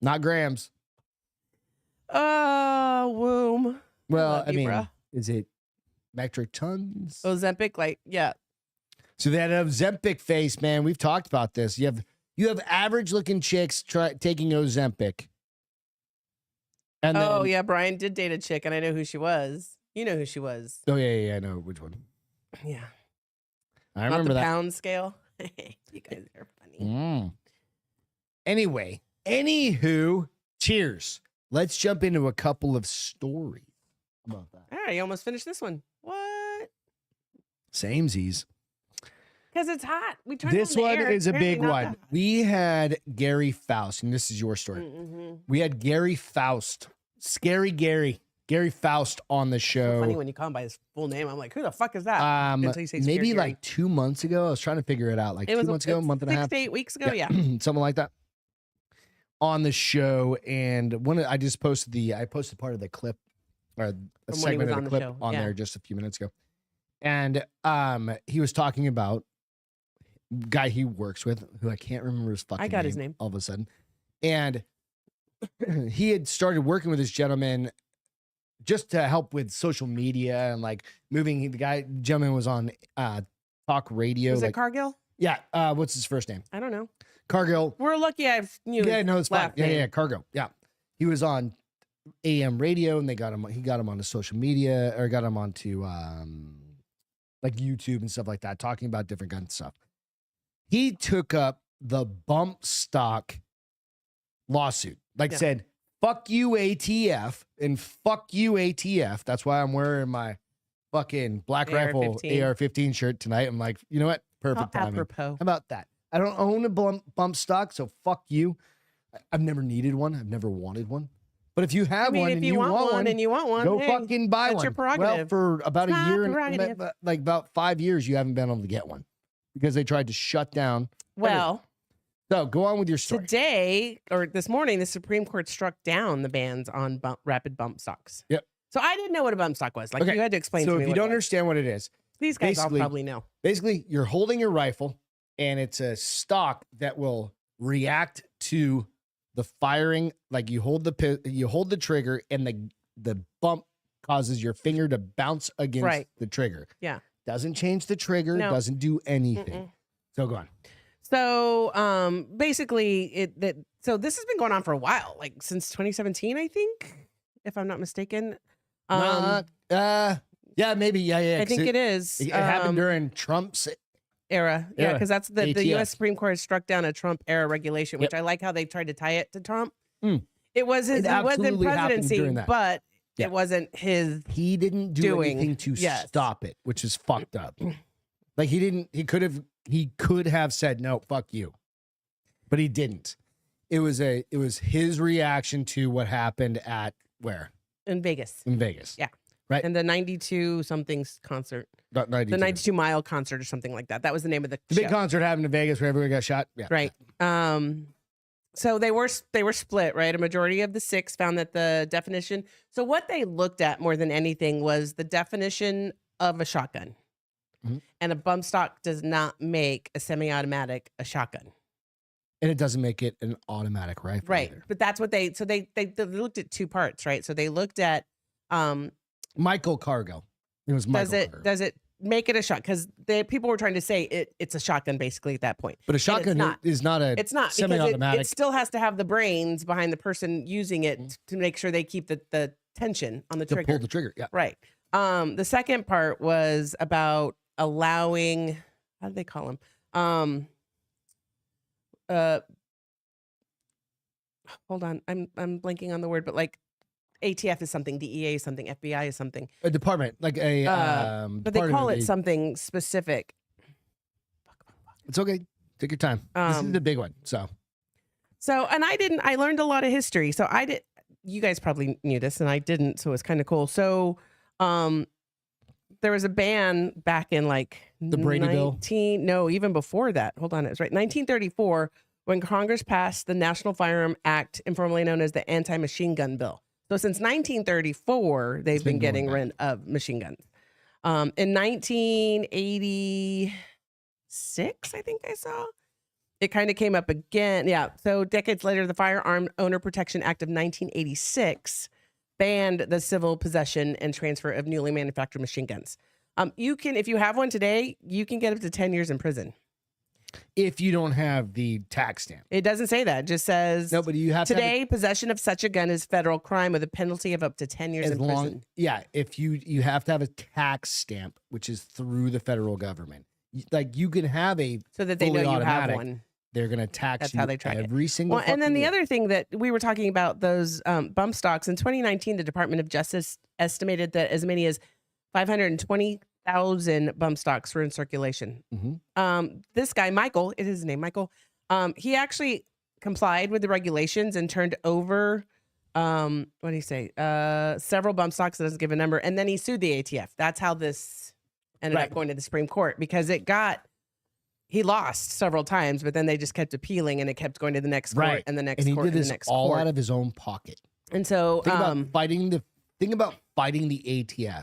C: Not grams.
B: Oh, womb.
C: Well,
B: love
C: I
B: you,
C: mean,
B: bruh.
C: is it metric tons?
B: Ozempic, yeah.
C: So that Ozempic face, man, we've talked about this. You have average looking chicks taking Ozempic. And then,
B: Yeah, Brian did date a chick, and I know who she was. You know who she was.
C: Oh, yeah, I know which one.
B: Yeah.
C: I
B: Not
C: remember
B: the
C: that.
B: pound scale. You guys are funny.
C: Anyway, anywho, cheers. Let's jump into a couple of stories. How about that?
B: All right, you almost finished this one. What?
C: Samesies.
B: Because it's hot. We turned
C: This
B: on the
C: one
B: air.
C: is a
B: Apparently
C: big
B: not
C: one.
B: that hot.
C: We had Gary Faust, and this is your story. We had Gary Faust, Scary Gary Faust on the show.
B: Funny when you call him by his full name. I'm like, who the fuck is that? Until you say Scary
C: Maybe
B: Gary.
C: like 2 months ago. I was trying to figure it out. Like
B: It
C: 2 months ago, a month and a
B: 6
C: half.
B: to 8 weeks ago. Yeah.
C: Something like that. On the show, and I posted part of the clip or a
B: From when he
C: segment
B: was
C: of
B: on
C: the
B: the
C: clip
B: show,
C: on
B: yeah.
C: there just a few minutes ago. And he was talking about guy he works with, who I can't remember his fucking
B: I got his name.
C: all of a sudden. And he had started working with this gentleman just to help with social media and like moving. The gentleman was on talk radio.
B: Was
C: like,
B: it Cargill?
C: yeah. What's his first name?
B: I don't know.
C: Cargill.
B: We're lucky I've knew.
C: Yeah, no, it's fine.
B: last
C: Yeah,
B: name.
C: yeah, Cargo. Yeah. He was on AM radio and he got him onto social media, or got him onto like YouTube and stuff like that, talking about different kinds of stuff. He took up the bump stock lawsuit. Like, said, fuck you ATF and fuck you ATF. That's why I'm wearing my fucking Black Rifle
B: AR-15.
C: AR-15 shirt tonight. I'm like, you know what? Perfect
B: How
C: timing.
B: apropos.
C: How about that? I don't own a bump stock, so fuck you. I've never needed one. I've never wanted one. But if you have
B: I mean,
C: one
B: if
C: and
B: you want one and you want one,
C: go
B: hey,
C: fucking buy
B: that's
C: one.
B: your
C: Well,
B: prerogative.
C: for about
B: It's
C: a
B: my
C: year,
B: prerogative.
C: like about 5 years, you haven't been able to get one because they tried to shut down.
B: Well,
C: So go on with your story.
B: today or this morning, the Supreme Court struck down the bans on rapid bump stocks.
C: Yep.
B: So I didn't know what a bump stock was. Like,
C: Okay,
B: you had to explain
C: So
B: to me.
C: if you
B: what it
C: don't
B: was.
C: understand what it is,
B: These guys all
C: basically-
B: probably know.
C: basically you're holding your rifle and it's a stock that will react to the firing. Like you hold the trigger and the bump causes your finger to bounce against
B: Right.
C: the trigger.
B: Yeah.
C: Doesn't change the trigger,
B: No.
C: doesn't do anything.
B: Mm-mm.
C: So go on.
B: So basically so this has been going on for a while, like since 2017, I think, if I'm not mistaken.
C: Yeah, maybe. Yeah.
B: I think it is.
C: It happened during Trump's
B: era. Yeah,
C: Era.
B: because that's the
C: ATF.
B: U.S. Supreme Court has struck down a Trump era regulation, which I like how they tried to tie it to Trump.
C: Mm.
B: It was
C: It
B: it wasn't
C: absolutely happened
B: presidency,
C: during that.
B: but
C: Yeah.
B: it wasn't his.
C: He didn't do
B: Doing.
C: anything to
B: Yes.
C: stop it, which is fucked up. Like he could have said no, fuck you. But he didn't. It was his reaction to what happened at where?
B: In Vegas.
C: In Vegas.
B: Yeah.
C: Right.
B: And the 92 somethings concert,
C: Not 92.
B: the 92 mile concert or something like that. That was the name of the
C: The big
B: show.
C: concert happened in Vegas where everyone got shot. Yeah.
B: Right. So they were split, right? A majority of the 6 found that the definition. So what they looked at more than anything was the definition of a shotgun.
C: Mhm.
B: And a bump stock does not make a semi-automatic a shotgun.
C: And it doesn't make it an automatic rifle.
B: Right.
C: Either.
B: But that's what they looked at 2 parts, right? So they looked at
C: Michael Cargo. It was Michael Cargo.
B: does it make it a shot? Because people were trying to say it's a shotgun basically at that point.
C: But a shotgun is not a
B: It's not, because
C: semi-automatic.
B: it still has to have the brains behind the person using it to make sure they keep the tension on the
C: to
B: trigger.
C: pull the trigger. Yeah.
B: Right. The second part was about allowing, how do they call them? Hold on, I'm blanking on the word, but like ATF is something, DEA is something, FBI is something.
C: A department, like a.
B: But they call it something specific.
C: It's okay. Take your time. This is the big one. So,
B: and I learned a lot of history. So you guys probably knew this and I didn't. So it's kind of cool. So, there was a ban back in like
C: the Brady Bill.
B: No, even before that. Hold on. It was right. 1934, when Congress passed the National Firearm Act, informally known as the Anti-Machine Gun Bill. So since 1934, they've been getting rid of machine guns. In 1986, I think I saw, it kind of came up again. Yeah. So decades later, the Firearm Owner Protection Act of 1986 banned the civil possession and transfer of newly manufactured machine guns. You can, if you have one today, you can get up to 10 years in prison.
C: If you don't have the tax stamp.
B: It doesn't say that. It just says
C: no, but you have
B: today possession of such a gun is federal crime with a penalty of up to 10 years in prison.
C: Yeah, if you have to have a tax stamp, which is through the federal government. Like you can have a
B: so that they know you have one.
C: They're going to tax
B: That's
C: you
B: how they track
C: every single.
B: Well, and then the
C: year.
B: other thing that we were talking about, those bump stocks in 2019, the Department of Justice estimated that as many as 520,000 bump stocks were in circulation.
C: Mm-hmm.
B: This guy, Michael, it is his name, Michael. He actually complied with the regulations and turned over, what do you say? Several bump stocks, that doesn't give a number. And then he sued the ATF. That's how this ended up going to the Supreme Court, because he lost several times, but then they just kept appealing and it kept going to the next court and the next court and the next court.
C: All out of his own pocket.
B: And so
C: think about fighting the ATF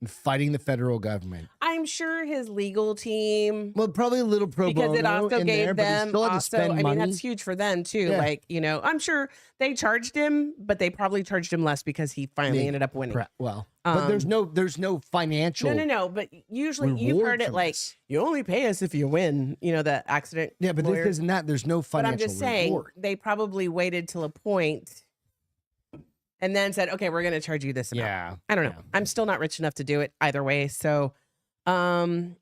C: and fighting the federal government.
B: I'm sure his legal team.
C: Well, probably a little pro bono
B: because it also gave them.
C: Still had to spend money.
B: I mean, that's huge for them too.
C: Yeah.
B: Like, I'm sure they charged him, but they probably charged him less because he finally ended up winning.
C: Well, but there's no financial.
B: No. But usually you've heard it like you only pay us if you win. The accident.
C: Yeah, but this isn't that. There's no financial.
B: But I'm just saying
C: reward.
B: they probably waited till a point. And then said, okay, we're going to charge you this amount.
C: Yeah.
B: I don't know. I'm still not rich enough to do it either way. So the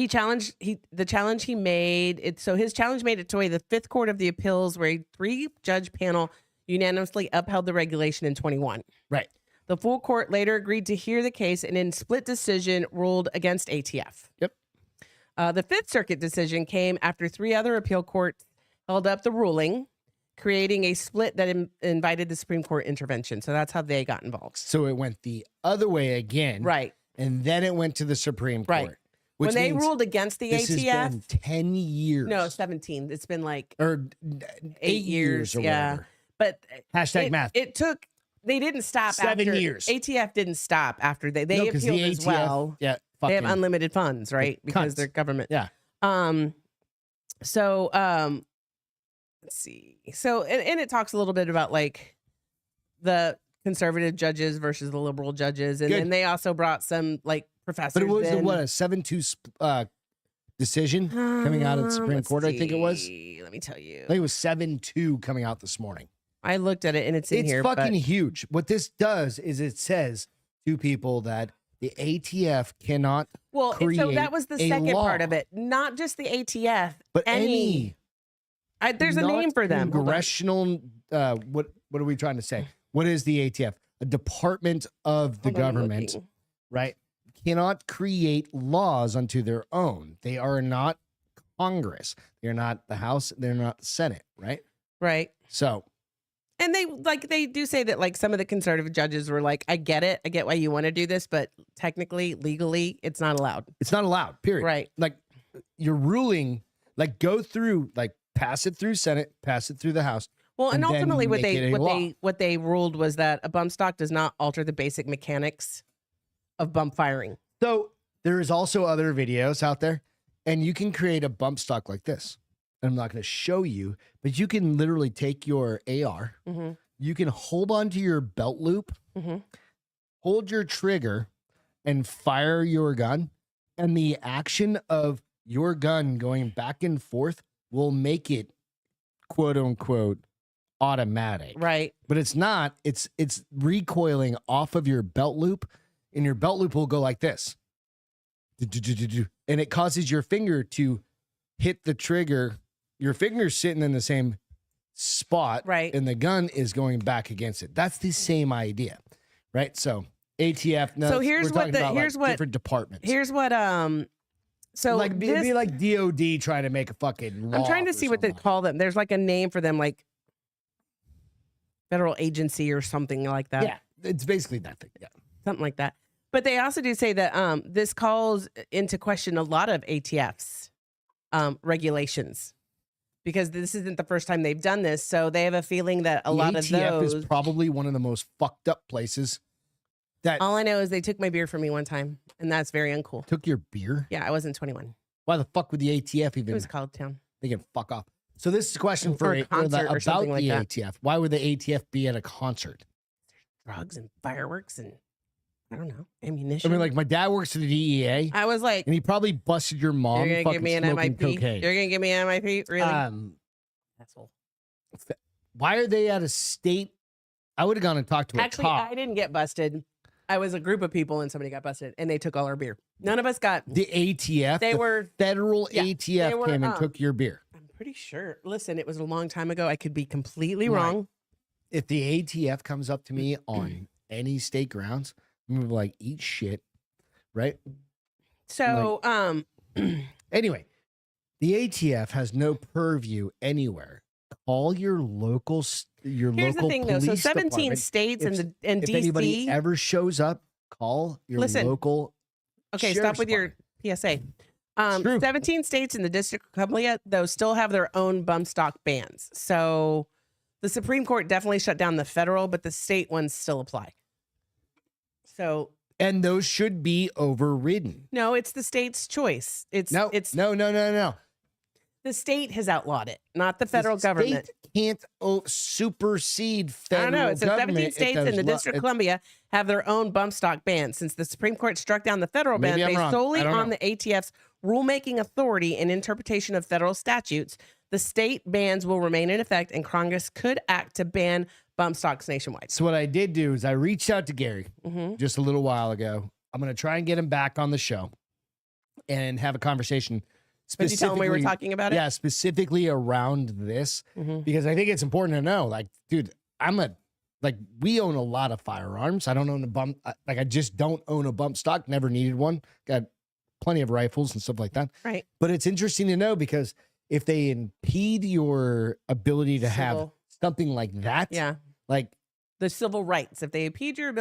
B: challenge he made, so his challenge made it to the Fifth Court of the Appeals, where a 3-judge panel unanimously upheld the regulation in 21.
C: Right.
B: The full court later agreed to hear the case and in split decision ruled against ATF.
C: Yep.
B: The Fifth Circuit decision came after 3 other appeal courts held up the ruling, creating a split that invited the Supreme Court intervention. So that's how they got involved.
C: So it went the other way again.
B: Right.
C: And then it went to the Supreme Court.
B: Right. When they ruled against the
C: this
B: ATF.
C: Has been 10 years.
B: No, 17. It's been like.
C: Or 8 years or whatever.
B: But.
C: Math.
B: They didn't stop
C: 7 years.
B: ATF didn't stop after they appealed as well.
C: Yeah.
B: They have unlimited funds, right? Because they're government.
C: Yeah.
B: Let's see. So, and it talks a little bit about like the conservative judges versus the liberal judges. And then they also brought some like professors.
C: But it was a 7-2 decision coming out of the Supreme Court, I think it was.
B: Let me tell you.
C: I think it was 7-2 coming out this morning.
B: I looked at it and it's in here.
C: It's fucking huge. What this does is it says to people that the ATF cannot create
B: so that was the second part of it. Not just the ATF,
C: but any
B: there's a name for them.
C: Congressional, what are we trying to say? What is the ATF? A department of the government, right? Cannot create laws unto their own. They are not Congress. They're not the House. They're not the Senate, right?
B: Right.
C: So
B: And they do say that like some of the conservative judges were like, I get it. I get why you want to do this, but technically, legally, it's not allowed.
C: It's not allowed, period.
B: Right.
C: Like your ruling, like go through, like pass it through Senate, pass it through the House.
B: Well, and
C: then
B: ultimately
C: make
B: what they ruled was that a bump stock does not alter the basic mechanics of bump firing.
C: So there is also other videos out there, and you can create a bump stock like this. I'm not going to show you, but you can literally take your AR,
B: Mm-hmm.
C: you can hold onto your belt loop,
B: Mm-hmm.
C: hold your trigger, and fire your gun. And the action of your gun going back and forth will make it, quote unquote, automatic.
B: Right.
C: But it's not. It's recoiling off of your belt loop, and your belt loop will go like this. And it causes your finger to hit the trigger. Your finger's sitting in the same spot,
B: Right.
C: and the gun is going back against it. That's the same idea, right? So ATF. No,
B: So here's
C: we're
B: what
C: talking
B: the-
C: about,
B: here's
C: like,
B: what-
C: different departments.
B: Here's what so
C: like it'd
B: this,
C: be like DOD trying to make a fucking law.
B: I'm trying to
C: or
B: see what they
C: something.
B: call them. There's like a name for them, like federal agency or something like that.
C: Yeah, it's basically that thing. Yeah.
B: Something like that. But they also do say that this calls into question a lot of ATF's regulations, because this isn't the first time they've done this. So they have a feeling that a
C: The
B: lot
C: ATF
B: of those.
C: is probably one of the most fucked up places that
B: All I know is they took my beer from me one time, and that's very uncool.
C: took your beer.
B: Yeah, I wasn't 21.
C: Why the fuck would the ATF
B: It
C: even?
B: was college town.
C: They can fuck off. So this is a question for
B: Or a concert or
C: about
B: something like
C: the
B: that.
C: ATF. Why would the ATF be at a concert?
B: Drugs and fireworks and I don't know,
C: I
B: ammunition.
C: mean, like my dad works for the DEA,
B: I was like,
C: and he probably busted your mom
B: you're gonna
C: fucking
B: give me an
C: smoking
B: MIP.
C: cocaine.
B: You're gonna give me an MIP, really? Asshole.
C: Why are they at a state? I would have gone and talked to
B: Actually,
C: a cop.
B: I didn't get busted. I was a group of people and somebody got busted and they took all our beer. None of us got.
C: The ATF,
B: They
C: the
B: were.
C: federal
B: yeah,
C: ATF
B: they were,
C: came and took your beer.
B: I'm pretty sure. Listen, it was a long time ago. I could be completely
C: Right.
B: wrong.
C: If the ATF comes up to me on any state grounds, I'm gonna be like, eat shit, right?
B: So,
C: Anyway, the ATF has no purview anywhere. Call your local, your
B: here's the
C: local
B: thing, though. So,
C: police
B: 17
C: department.
B: states
C: If-
B: and
C: If anybody
B: DC.
C: ever shows up, call your
B: Listen,
C: local.
B: Okay,
C: sheriff's
B: stop with your PSA.
C: true.
B: 17 states in the District of Columbia, though, still have their own bump stock bans. So the Supreme Court definitely shut down the federal, but the state ones still apply. So
C: And those should be overridden.
B: no, it's the state's choice. It's
C: No, no.
B: the state has outlawed it, not the federal
C: The
B: government.
C: state can't supersede
B: I
C: federal
B: don't know. It says
C: government.
B: 17
C: if
B: states
C: there's
B: in the
C: law-
B: District of
C: it's-
B: Columbia have their own bump stock ban. Since the Supreme Court struck down the federal ban
C: Maybe I'm
B: based
C: wrong.
B: solely
C: I don't
B: on
C: know.
B: the ATF's rulemaking authority and interpretation of federal statutes, the state bans will remain in effect, and Congress could act to ban bump stocks nationwide.
C: So what I did do is I reached out to Gary
B: Mm-hmm.
C: just a little while ago. I'm going to try and get him back on the show and have a conversation.
B: Did you tell him we were
C: specifically-
B: talking about it?
C: Yeah, specifically around this,
B: Mm-hmm.
C: because I think it's important to know. Like, dude, we own a lot of firearms. I don't own a bump. I just don't own a bump stock. Never needed one. Got plenty of rifles and stuff like that.
B: Right.
C: But it's interesting to know, because if they impede your ability to have
B: Civil.
C: something like that,
B: Yeah.
C: like
B: The civil rights. If they impede your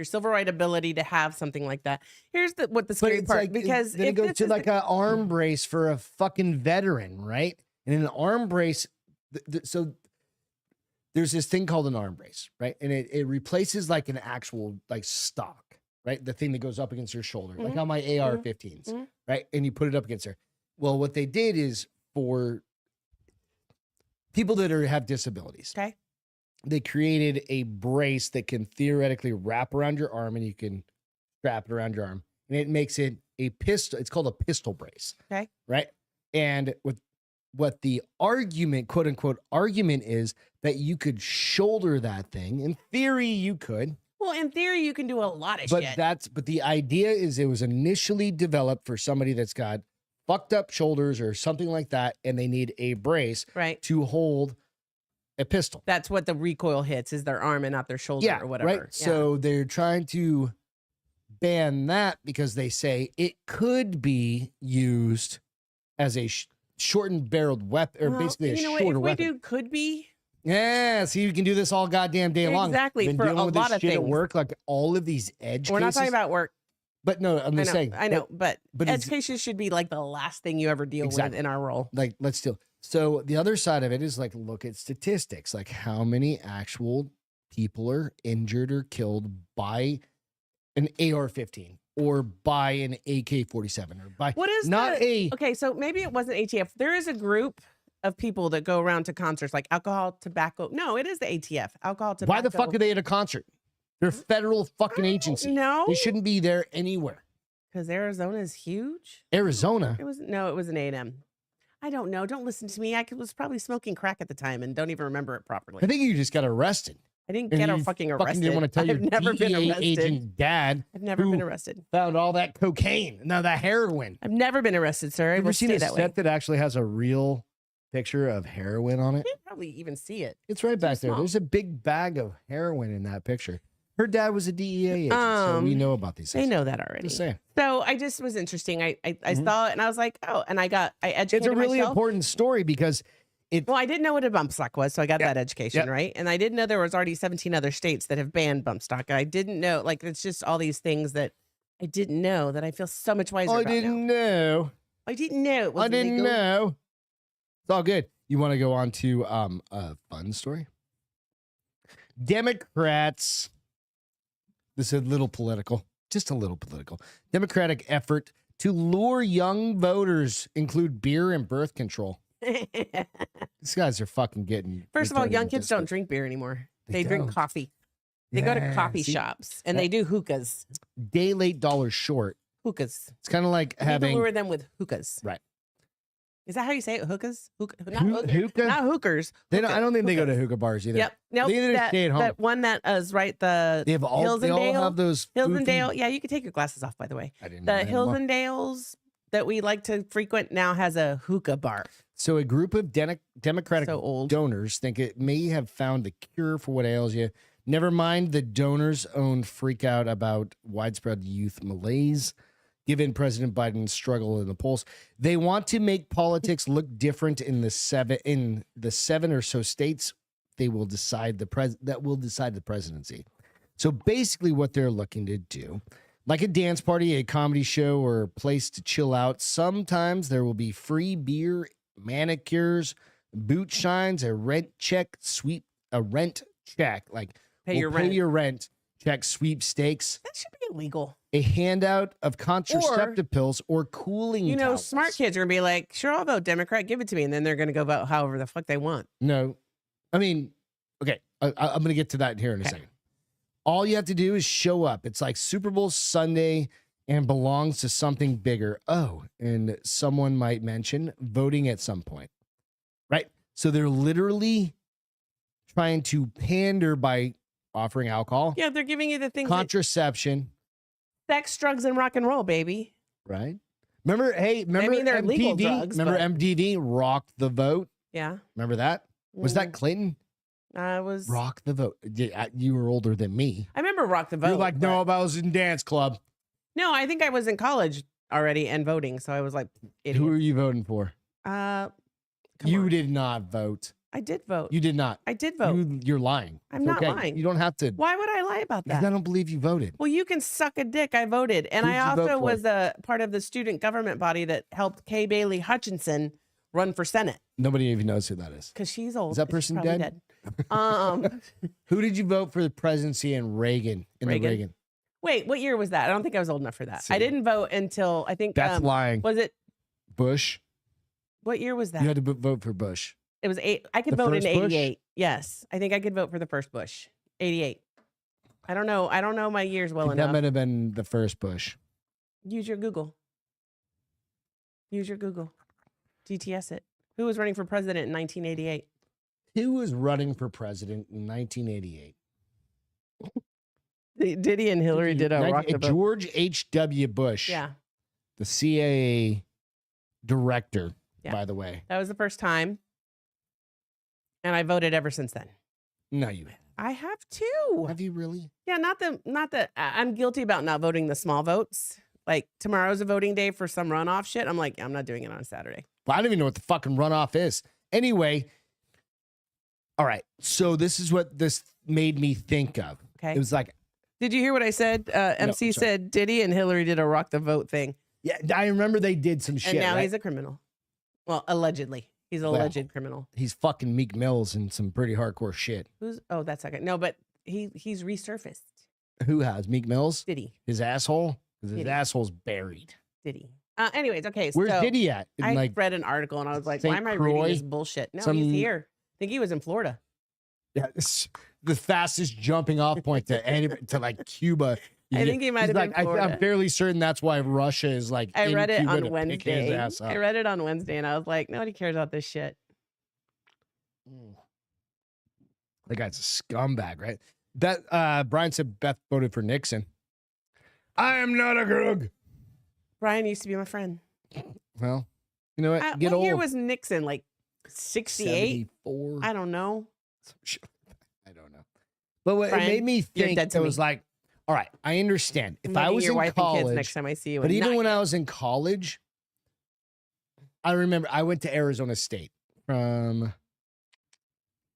B: civil right ability to have something like that. Here's what the
C: but
B: scary
C: it's
B: part,
C: like
B: because
C: then it
B: if
C: goes
B: this
C: to
B: is
C: like an arm brace for a fucking veteran, right? And in an arm brace, so there's this thing called an arm brace, right? And it replaces like an actual like stock, right? The thing that goes up against your shoulder, like
B: Mhm.
C: on my AR-15s,
B: Mhm.
C: right? And you put it up against there. Well, what they did is for people that have disabilities,
B: Okay.
C: they created a brace that can theoretically wrap around your arm, and you can strap it around your arm, and it makes it a pistol. It's called a pistol brace.
B: Okay.
C: Right. And with what the argument, quote unquote, argument is that you could shoulder that thing. In theory, you could,
B: Well, in theory, you can do a lot of
C: but
B: shit.
C: but the idea is it was initially developed for somebody that's got fucked up shoulders or something like that, and they need a brace
B: Right.
C: to hold a pistol.
B: That's what the recoil hits, is their arm and not their shoulder or whatever.
C: Right.
B: Yeah.
C: So they're trying to ban that because they say it could be used as a shortened barreled weapon, or
B: Well,
C: basically a
B: you know what?
C: shorter
B: If we
C: weapon.
B: do could be,
C: Yeah, so you can do this all goddamn day long.
B: Exactly,
C: Been
B: for
C: dealing
B: a
C: with this
B: lot of
C: shit at
B: things.
C: work, like all of these edge
B: We're not
C: cases.
B: talking about work.
C: But no, I'm just saying.
B: I know, but
C: it's-
B: education should be like the last thing you ever deal with in our role.
C: Like, let's still. So the other side of it is like, look at statistics, like how many actual people are injured or killed by an AR-15 or by an AK-47 or by
B: What is
C: not a
B: okay? So maybe it wasn't ATF. There is a group of people that go around to concerts like alcohol, tobacco. No, it is the ATF. Alcohol, tobacco.
C: Why the fuck are they at a concert? They're a federal fucking agency.
B: No,
C: They shouldn't be there anywhere.
B: because Arizona is huge.
C: Arizona.
B: It was an A&M. I don't know. Don't listen to me. I was probably smoking crack at the time and don't even remember it properly.
C: I think you just got arrested.
B: I didn't
C: And
B: get
C: you
B: fucking
C: Fucking
B: arrested.
C: didn't want to tell your
B: I've never been
C: DEA
B: arrested.
C: agent dad
B: I've never
C: who
B: been arrested.
C: found all that cocaine. No, that heroin.
B: I've never been arrested, sir. I
C: You
B: will
C: ever seen
B: stay
C: a
B: that way.
C: set that actually has a real picture of heroin on
B: You
C: it?
B: can't probably even see it.
C: It's right back there.
B: small.
C: There's a big bag of heroin in that picture. Her dad was a DEA agent, so we know about these
B: They
C: things.
B: know that already.
C: Just saying.
B: So I just was interesting. I saw it and I was like, oh, and I educated
C: It's a really
B: myself.
C: important story because
B: Well, I didn't know what a bump stock was, so I got
C: Yep.
B: that education,
C: Yep.
B: right? And I didn't know there was already 17 other states that have banned bump stock. I didn't know, like, it's just all these things that I didn't know that I feel so much wiser
C: I
B: about
C: didn't
B: now.
C: know.
B: I didn't know. It was
C: I didn't
B: illegal.
C: know. It's all good. You want to go on to a fun story? Democrats. This is a little political, just a little political. Democratic effort to lure young voters include beer and birth control. These guys are fucking getting.
B: First of all,
C: retarded
B: young
C: at
B: kids
C: this
B: don't
C: point.
B: drink beer anymore.
C: They
B: They drink
C: don't.
B: coffee. They go to
C: Yeah,
B: coffee
C: see?
B: shops and they do hookahs.
C: Day late, dollar short.
B: Hookahs.
C: It's kind of like
B: You need to
C: having
B: lure them with hookahs.
C: Right.
B: Is that how you say it? Hookahs? Not,
C: hookah.
B: not hookers.
C: They don't, I don't think they go to
B: hookahs.
C: hookah bars either.
B: Yep. Nope.
C: They either
B: that,
C: stay at home.
B: that one that is right. The
C: They have all. They all
B: Hillsdale-
C: have those.
B: Hillsdale.
C: foofy-
B: Yeah, you can take your glasses off, by the way.
C: I didn't know
B: The
C: they had them on.
B: Hillsdales that we like to frequent now has a hookah bar.
C: So a group of Democratic
B: So old.
C: donors think it may have found the cure for what ails you. Never mind the donors' own freak out about widespread youth malaise. Given President Biden's struggle in the polls, they want to make politics look different in the seven or so states they will decide that will decide the presidency. So basically, what they're looking to do, like a dance party, a comedy show, or a place to chill out, sometimes there will be free beer, manicures, boot shines, a rent check, like
B: Pay your
C: pay
B: rent.
C: your rent, check sweepstakes,
B: That should be illegal.
C: a handout of contraceptive pills or cooling
B: You know,
C: towels.
B: smart kids are gonna be like, "Sure, I'll vote Democrat. Give it to me," and then they're gonna go vote however the fuck they want.
C: No, I mean, okay, I'm going to get to that here in a
B: Okay.
C: second. All you have to do is show up. It's like Super Bowl Sunday and belongs to something bigger. Oh, and someone might mention voting at some point, right? So they're literally trying to pander by offering alcohol,
B: Yeah, they're giving you the things:
C: contraception,
B: sex, drugs, and rock and roll, baby.
C: right? Remember
B: mean, they're legal
C: MTV?
B: drugs,
C: Remember
B: but-
C: MTV rocked the vote?
B: Yeah.
C: Remember that? Was that Clinton?
B: I was.
C: Rock the vote. Yeah, you were older than me.
B: I remember rock the vote.
C: You're like, no, but I was in dance club.
B: No, I think I was in college already and voting, so I was like, idiot.
C: Who are you voting for?
B: Come
C: You
B: on.
C: did not vote.
B: I did vote.
C: You did not.
B: I did vote.
C: You're lying.
B: I'm
C: It's
B: not
C: okay.
B: lying.
C: You don't have to.
B: Why would I lie about
C: Because
B: that?
C: I don't believe you voted.
B: Well, you can suck a dick. I voted. And
C: Who'd
B: I
C: you vote
B: also
C: for?
B: was a part of the student government body that helped Kay Bailey Hutchinson run for Senate
C: Nobody even knows who that is.
B: because she's old.
C: Is that
B: and she's
C: person
B: probably
C: dead?
B: Who
C: Who did you vote for the presidency in Reagan?
B: Reagan. Wait, what year was that? I don't think I was old enough for that.
C: See.
B: I didn't vote until I think
C: That's lying.
B: was it
C: Bush.
B: what year was that?
C: You had to vote for Bush.
B: It was I could
C: The
B: vote in
C: first Bush?
B: 88. Yes. I think I could vote for the first Bush. 88. I don't know. I don't know my years well
C: That
B: enough.
C: might have been the first Bush.
B: Use your Google. Use your Google. GTS it. Who was running for president in 1988?
C: Who was running for president in 1988?
B: Diddy and Hillary did a rock the vote.
C: George H.W. Bush.
B: Yeah.
C: The CIA director,
B: Yeah.
C: by the way.
B: That was the first time. And I voted ever since then.
C: No, you haven't.
B: I have too.
C: Have you really?
B: Yeah, not the I'm guilty about not voting the small votes. Like tomorrow's a voting day for some runoff shit. I'm like, I'm not doing it on a Saturday.
C: Well, I don't even know what the fucking runoff is. Anyway, All right. So this is what this made me think of.
B: Okay.
C: It was like,
B: Did you hear what I said? MC
C: sorry.
B: said Diddy and Hillary did a rock the vote thing.
C: yeah, I remember they did some shit.
B: And now
C: right?
B: he's a criminal. Well, allegedly. He's an alleged criminal.
C: He's fucking Meek Mills and some pretty hardcore shit.
B: That's okay. No, but he's resurfaced.
C: Who has Meek Mills?
B: Diddy.
C: His asshole? Because his
B: Diddy.
C: asshole's buried.
B: Diddy. Anyways, okay.
C: Where's
B: so
C: Diddy at? In,
B: I
C: like,
B: read an article and I was like,
C: St.
B: why am I
C: Croix?
B: reading this bullshit? No,
C: Some-
B: he's here. I think he was in Florida.
C: yeah, it's the fastest jumping off point to like Cuba.
B: I think he might
C: He's
B: have
C: like,
B: been Florida.
C: I'm fairly certain that's why Russia is like.
B: I
C: in
B: read it
C: Cuba
B: on
C: to pick his
B: Wednesday.
C: ass up.
B: I read it on Wednesday and I was like, nobody cares about this shit.
C: That guy's a scumbag, right? Brian said Beth voted for Nixon. I am not a crook.
B: Brian used to be my friend.
C: Well, you know what? Get
B: what
C: old.
B: year was Nixon? Like 68?
C: 74.
B: I don't know.
C: I don't know. But what
B: Brian,
C: it made me
B: you're
C: think,
B: dead to
C: it was
B: me.
C: like, all right, I understand. If
B: I'm
C: I
B: meeting
C: was
B: your
C: in
B: wife and kids
C: college,
B: next time I see you.
C: but
B: and
C: even
B: not
C: when
B: you.
C: I was in college, I remember I went to Arizona State from.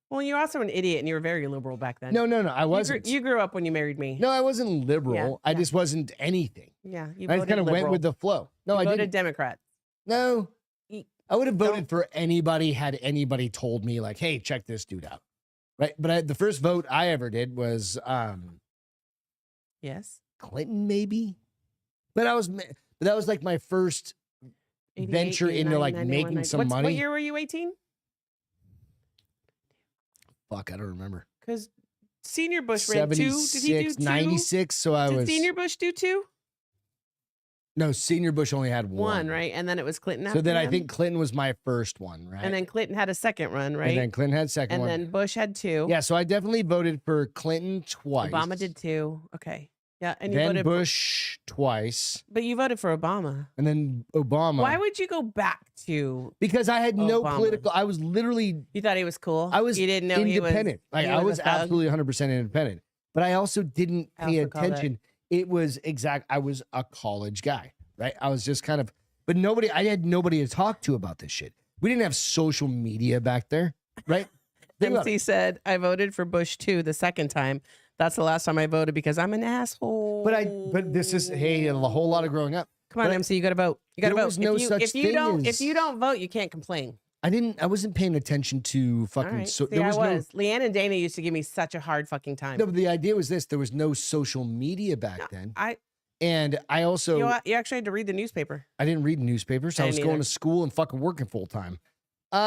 B: Well, you're also an idiot and you were very liberal back then.
C: No, I wasn't.
B: You grew up when you married me.
C: No, I wasn't liberal.
B: Yeah,
C: I
B: yeah.
C: just wasn't anything.
B: Yeah, you
C: I
B: voted
C: just kind of went
B: liberal.
C: with the flow. No,
B: You
C: I
B: voted
C: didn't.
B: Democrat.
C: No,
B: You-
C: I would have voted
B: Don't-
C: for anybody had anybody told me like, "Hey, check this dude out." Right, but the first vote I ever did was
B: Yes.
C: Clinton, maybe. But that was like my first
B: 88,
C: venture into
B: 89,
C: like
B: 91,
C: making
B: 90.
C: some
B: What
C: money.
B: year were you 18?
C: Fuck, I don't remember.
B: Because Senior Bush ran 2. Did he do
C: 76,
B: 2?
C: 96. So I
B: Did
C: was
B: Senior Bush do 2?
C: no Senior Bush only had one,
B: Right? And then it was Clinton
C: So
B: after
C: then I
B: him?
C: think Clinton was my first one, right?
B: And then Clinton had a second run, right?
C: And then Clinton had second
B: And
C: one.
B: then Bush had 2.
C: Yeah, so I definitely voted for Clinton twice.
B: Obama did 2. Okay. Yeah, and you
C: Then
B: voted
C: Bush twice,
B: but you voted for Obama.
C: and then Obama.
B: Why would you go back to?
C: Because I had no
B: Obama?
C: political. I was literally
B: You thought he was cool.
C: I was
B: You didn't know
C: independent.
B: He was,
C: I was
B: a thug?
C: absolutely 100% independent. But I also didn't
B: I
C: pay
B: also call that-
C: attention. It was I was a college guy, right? I was just kind of, but I had nobody to talk to about this shit. We didn't have social media back there, right? Think about
B: MC said, I voted for Bush too the second time. That's the last time I voted because I'm an asshole.
C: but this is, hey, a whole lot of growing up.
B: Come on,
C: but
B: MC, you gotta vote. You gotta
C: there
B: vote.
C: was no such
B: if you
C: thing
B: don't
C: as-
B: if you don't vote, you can't complain.
C: I wasn't paying attention to
B: All
C: fucking,
B: right.
C: so
B: See,
C: there was
B: I was. Leanne and Dana used to give me such a hard fucking time.
C: no, but the idea was this, there was no social media back then.
B: I
C: And I also,
B: you actually had to read the newspaper.
C: I didn't read newspapers. I
B: I
C: was
B: didn't
C: going
B: either.
C: to school and fucking working full time.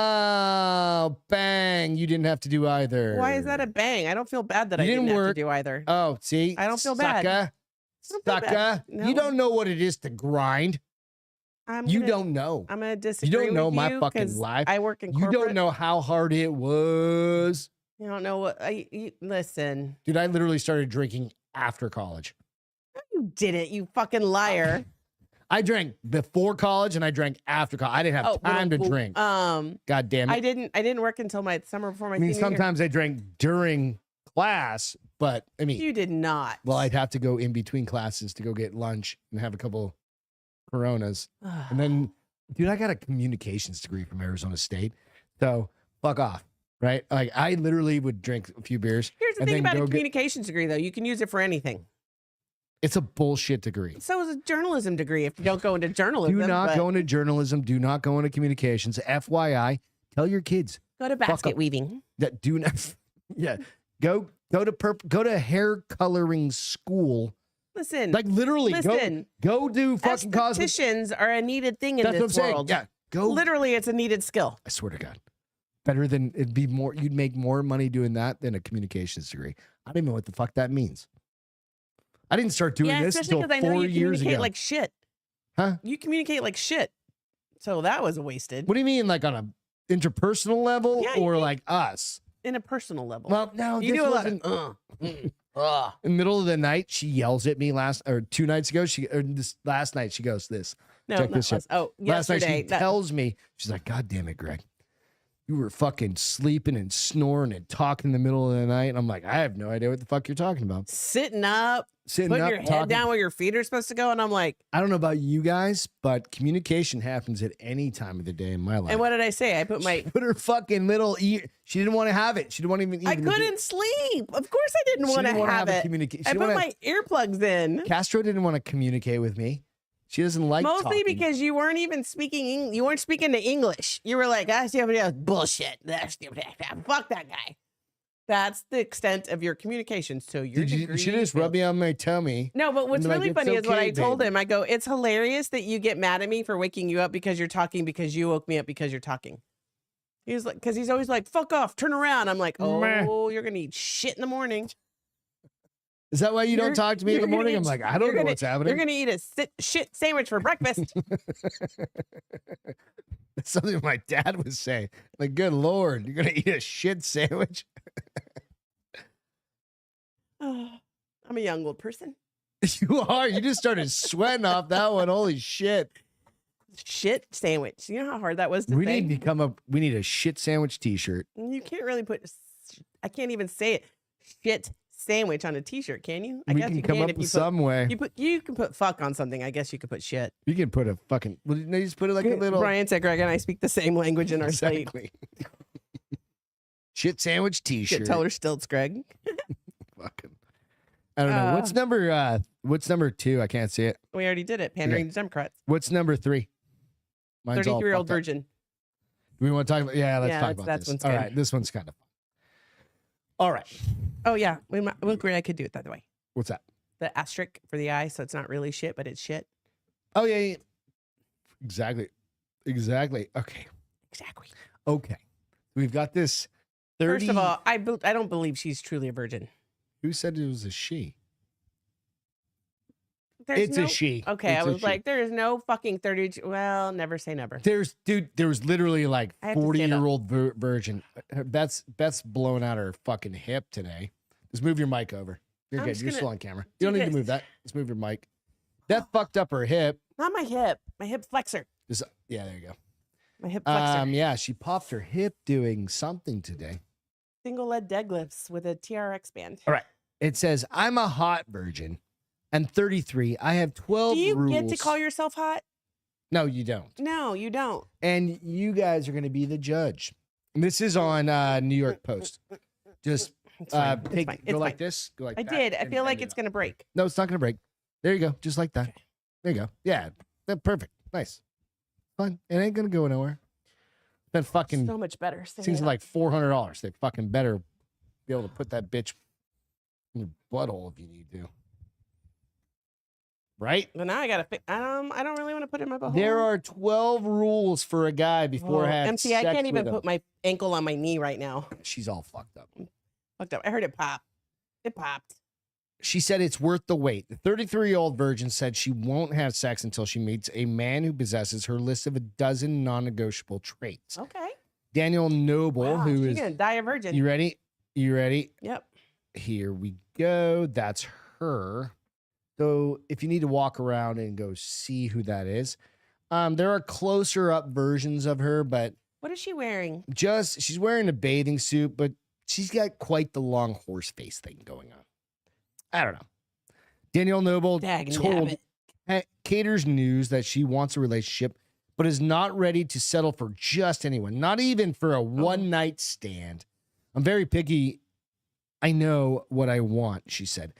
C: Oh, bang. You didn't have to do either.
B: Why is that a bang? I don't feel bad that
C: You
B: I didn't
C: didn't
B: have
C: work.
B: to do either.
C: Oh, see?
B: I don't feel bad.
C: Sucker.
B: I don't feel bad.
C: Sucker.
B: No.
C: You don't know what it is to grind. You don't know.
B: I'm gonna disagree.
C: know
B: with
C: my
B: you
C: fucking
B: 'cause
C: life.
B: I work in
C: You
B: corporate.
C: don't know how hard it was.
B: You don't know what. Listen.
C: Dude, I literally started drinking after college.
B: You didn't. You fucking liar.
C: I drank before college and I drank after college. I didn't have time to drink. God damn it.
B: I didn't work until my summer before my
C: I mean,
B: senior
C: sometimes I drank during class, but I mean,
B: year. You did not.
C: well, I'd have to go in between classes to go get lunch and have a couple Coronas. And then, dude, I got a communications degree from Arizona State. So fuck off, right? Like, I literally would drink a few beers.
B: Here's the
C: and
B: thing
C: then
B: about a
C: go get-
B: communications degree, though. You can use it for anything.
C: It's a bullshit degree.
B: So is a journalism degree if you don't go into journalism.
C: Do not
B: but
C: go into journalism. Do not go into communications. FYI, tell your kids
B: go to
C: fuck
B: basket
C: up.
B: weaving.
C: that do not. Yeah, go to hair coloring school.
B: Listen,
C: Like literally,
B: listen.
C: go do fucking cosmeticians.
B: estheticians are a needed thing in
C: That's what I'm
B: this
C: saying.
B: world.
C: Yeah, go.
B: Literally, it's a needed skill.
C: I swear to God, better than it'd be more. You'd make more money doing that than a communications degree. I don't even know what the fuck that means. I didn't start doing
B: Yeah,
C: this
B: especially
C: until
B: because I know
C: 4
B: you
C: years
B: communicate
C: ago.
B: like shit.
C: Huh?
B: You communicate like shit. So that was wasted
C: What do you mean, like on a interpersonal level,
B: Yeah, you
C: or
B: can-
C: like us?
B: in a personal level.
C: Well, no,
B: you
C: this
B: do a lot
C: wasn't.
B: of.
C: In the middle of the night, she yells at me 2 nights ago. This last night, she goes, "This."
B: No,
C: check
B: not
C: this shit.
B: last. Oh,
C: Last night,
B: yesterday.
C: she tells me, she's like, "God damn it, Greg. you were fucking sleeping and snoring and talking in the middle of the night. And I'm like, I have no idea what the fuck you're talking about.
B: Sitting up,
C: Sitting
B: putting
C: up,
B: your head
C: talking.
B: down where your feet are supposed to go. And I'm like,
C: I don't know about you guys, but communication happens at any time of the day in my life.
B: and what did I say? I put my,
C: Put her fucking little ear. She didn't want to have it. She didn't want to even.
B: I couldn't sleep. Of course I didn't want to have it. I put my earplugs in.
C: Castro didn't want to communicate with me. She doesn't like
B: Mostly
C: talking.
B: because you weren't even speaking. You weren't speaking to English. You were like, "Ah, somebody else, bullshit. Fuck that guy." That's the extent of your communication. So your
C: you should just rub me on my tummy.
B: No, but what's
C: and be
B: really
C: like, "It's
B: funny is what
C: okay,
B: I told
C: baby."
B: him. I go, "It's hilarious that you get mad at me for waking you up because you're talking because you woke me up because you're talking." He's like, because he's always like, "Fuck off, turn around." I'm like, "Oh,
C: Meh.
B: you're gonna eat shit in the morning."
C: Is that why you don't talk to me in the
B: You're gonna
C: morning?
B: eat-
C: I'm like, I don't
B: you're
C: know
B: gonna-
C: what's happening.
B: You're gonna eat a shit sandwich for breakfast.
C: That's something my dad would say. Like, good Lord, you're gonna eat a shit sandwich?
B: I'm a young old person.
C: You are. You just started sweating off that one. Holy shit.
B: Shit sandwich. You know how hard that was to
C: We
B: say?
C: need to come up. We need a shit sandwich t-shirt.
B: You can't really put. I can't even say it. Shit sandwich on a T-shirt, can you? I
C: We
B: guess
C: can
B: you
C: come
B: can
C: up
B: if
C: with
B: you
C: some way.
B: You can put fuck on something. I guess you could put shit.
C: You can put a fucking. Well, you just put it like a little.
B: Brian said, "Greg and I speak the same language in our sleep."
C: Exactly. Shit sandwich t-shirt.
B: Tell her stilts, Greg.
C: Fucking. I don't know. What's number 2? I can't see it.
B: We already did it. Pandering to Democrats.
C: What's number 3? Mine's all
B: 33-year-old
C: fucked up.
B: virgin.
C: Do we want to talk about? Yeah, let's
B: Yeah,
C: talk
B: that's-
C: about
B: that's
C: this.
B: one's
C: All
B: good.
C: right, this one's kind of fun. All right,
B: Oh yeah, we'll agree. I could do it that way.
C: what's that?
B: The asterisk for the I, so it's not really shit, but it's shit.
C: Oh yeah. Exactly. Okay.
B: Exactly.
C: Okay. We've got this 30.
B: First of all, I don't believe she's truly a virgin.
C: Who said it was a she?
B: There's
C: It's
B: no-
C: a she.
B: Okay,
C: It's
B: I
C: a
B: was
C: she.
B: like, there is no fucking 30. Well, never say never.
C: There was literally like
B: I have to stand
C: 40-year-old virgin. Beth's blown out her fucking hip today. Just move your mic over. You're
B: I'm
C: good.
B: just
C: You're
B: gonna
C: still on camera.
B: do
C: You don't need to
B: this.
C: move that. Just move your mic. Beth fucked up her hip.
B: Not my hip flexor.
C: Yeah, there you go.
B: My hip flexor.
C: Yeah, she popped her hip doing something today.
B: Single leg deadlifts with a TRX band.
C: All right. It says, I'm a hot virgin and 33. I have 12
B: Do you
C: rules.
B: get to call yourself hot?
C: No, you don't.
B: No, you don't.
C: And you guys are going to be the judge. And this is on New York Post. Just
B: It's fine. It's
C: take,
B: fine.
C: go
B: It's
C: like
B: fine.
C: this. Go like
B: I
C: that.
B: did. I
C: and
B: feel like
C: bend it
B: it's
C: up.
B: gonna break.
C: No, it's not going to break. There you go. Just like that. There you go. Yeah. Perfect. Nice. Fun. It ain't going to go nowhere. That fucking
B: So much better.
C: seems like $400. They fucking better be able to put that bitch in your butthole if you need to. Right?
B: But now I gotta. I don't really want to put it in my butthole.
C: There are 12 rules for a guy before having
B: MC,
C: sex
B: I can't even
C: with him.
B: put my ankle on my knee right now.
C: She's all fucked up.
B: Fucked up. I heard it pop. It popped.
C: She said it's worth the wait. The 33-year-old virgin said she won't have sex until she meets a man who possesses her list of a dozen non-negotiable traits.
B: Okay.
C: Daniel Noble,
B: Wow,
C: who
B: she's
C: is
B: gonna die a virgin.
C: you ready? You ready?
B: Yep.
C: Here we go. That's her. So if you need to walk around and go see who that is, there are closer up versions of her, but
B: What is she wearing?
C: she's wearing a bathing suit, but she's got quite the long horse face thing going on. I don't know. Danielle Noble
B: Dag
C: told
B: nabbit.
C: Cater's News that she wants a relationship, but is not ready to settle for just anyone, not even for a one-night stand. I'm very picky. I know what I want, she said.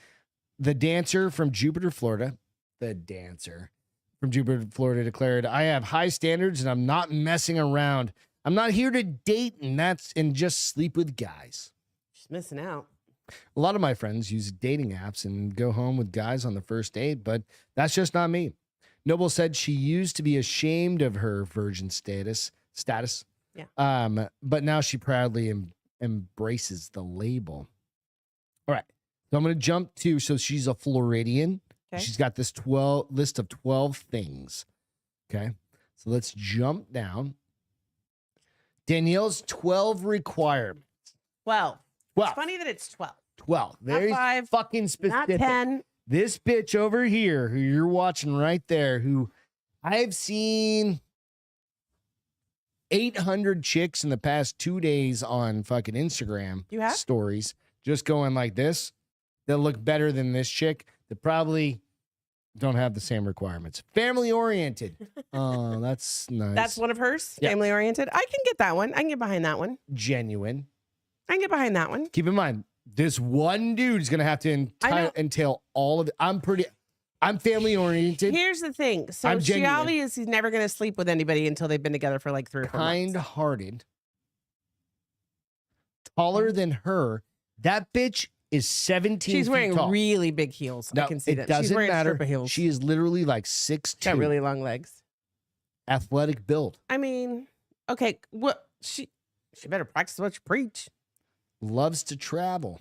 C: The dancer from Jupiter, Florida, declared, I have high standards and I'm not messing around. I'm not here to date and just sleep with guys.
B: She's missing out.
C: A lot of my friends use dating apps and go home with guys on the first date, but that's just not me. Noble said she used to be ashamed of her virgin status.
B: Yeah.
C: But now she proudly embraces the label. All right. So I'm going to jump to, so she's a Floridian.
B: Okay.
C: She's got this list of 12 things. Okay. So let's jump down. Danielle's 12 requirements.
B: 12.
C: 12.
B: It's funny that it's 12.
C: 12. Very
B: Not 5,
C: fucking specific.
B: not 10.
C: This bitch over here, who you're watching right there, who I've seen 800 chicks in the past 2 days on fucking Instagram
B: You have?
C: stories just going like this. They'll look better than this chick. That probably don't have the same requirements. Family oriented. Oh, that's nice.
B: That's one of hers.
C: Yeah.
B: Family oriented. I can get that one. I can get behind that one.
C: Genuine.
B: I can get behind that one.
C: Keep in mind, this one dude is gonna have to entail all of it. I'm family oriented.
B: Here's the thing. So
C: I'm
B: she
C: genuine.
B: obviously is never going to sleep with anybody until they've been together for like 3 or 4 months.
C: Kind-hearted. Taller than her. That bitch is 17
B: She's
C: feet
B: wearing
C: tall.
B: really big heels. I
C: No,
B: can see
C: it
B: that.
C: doesn't
B: She's wearing
C: matter.
B: stripper heels.
C: She is literally like 6'2".
B: She's got really long legs.
C: Athletic build.
B: I mean, okay, what she better practice what you preach.
C: Loves to travel.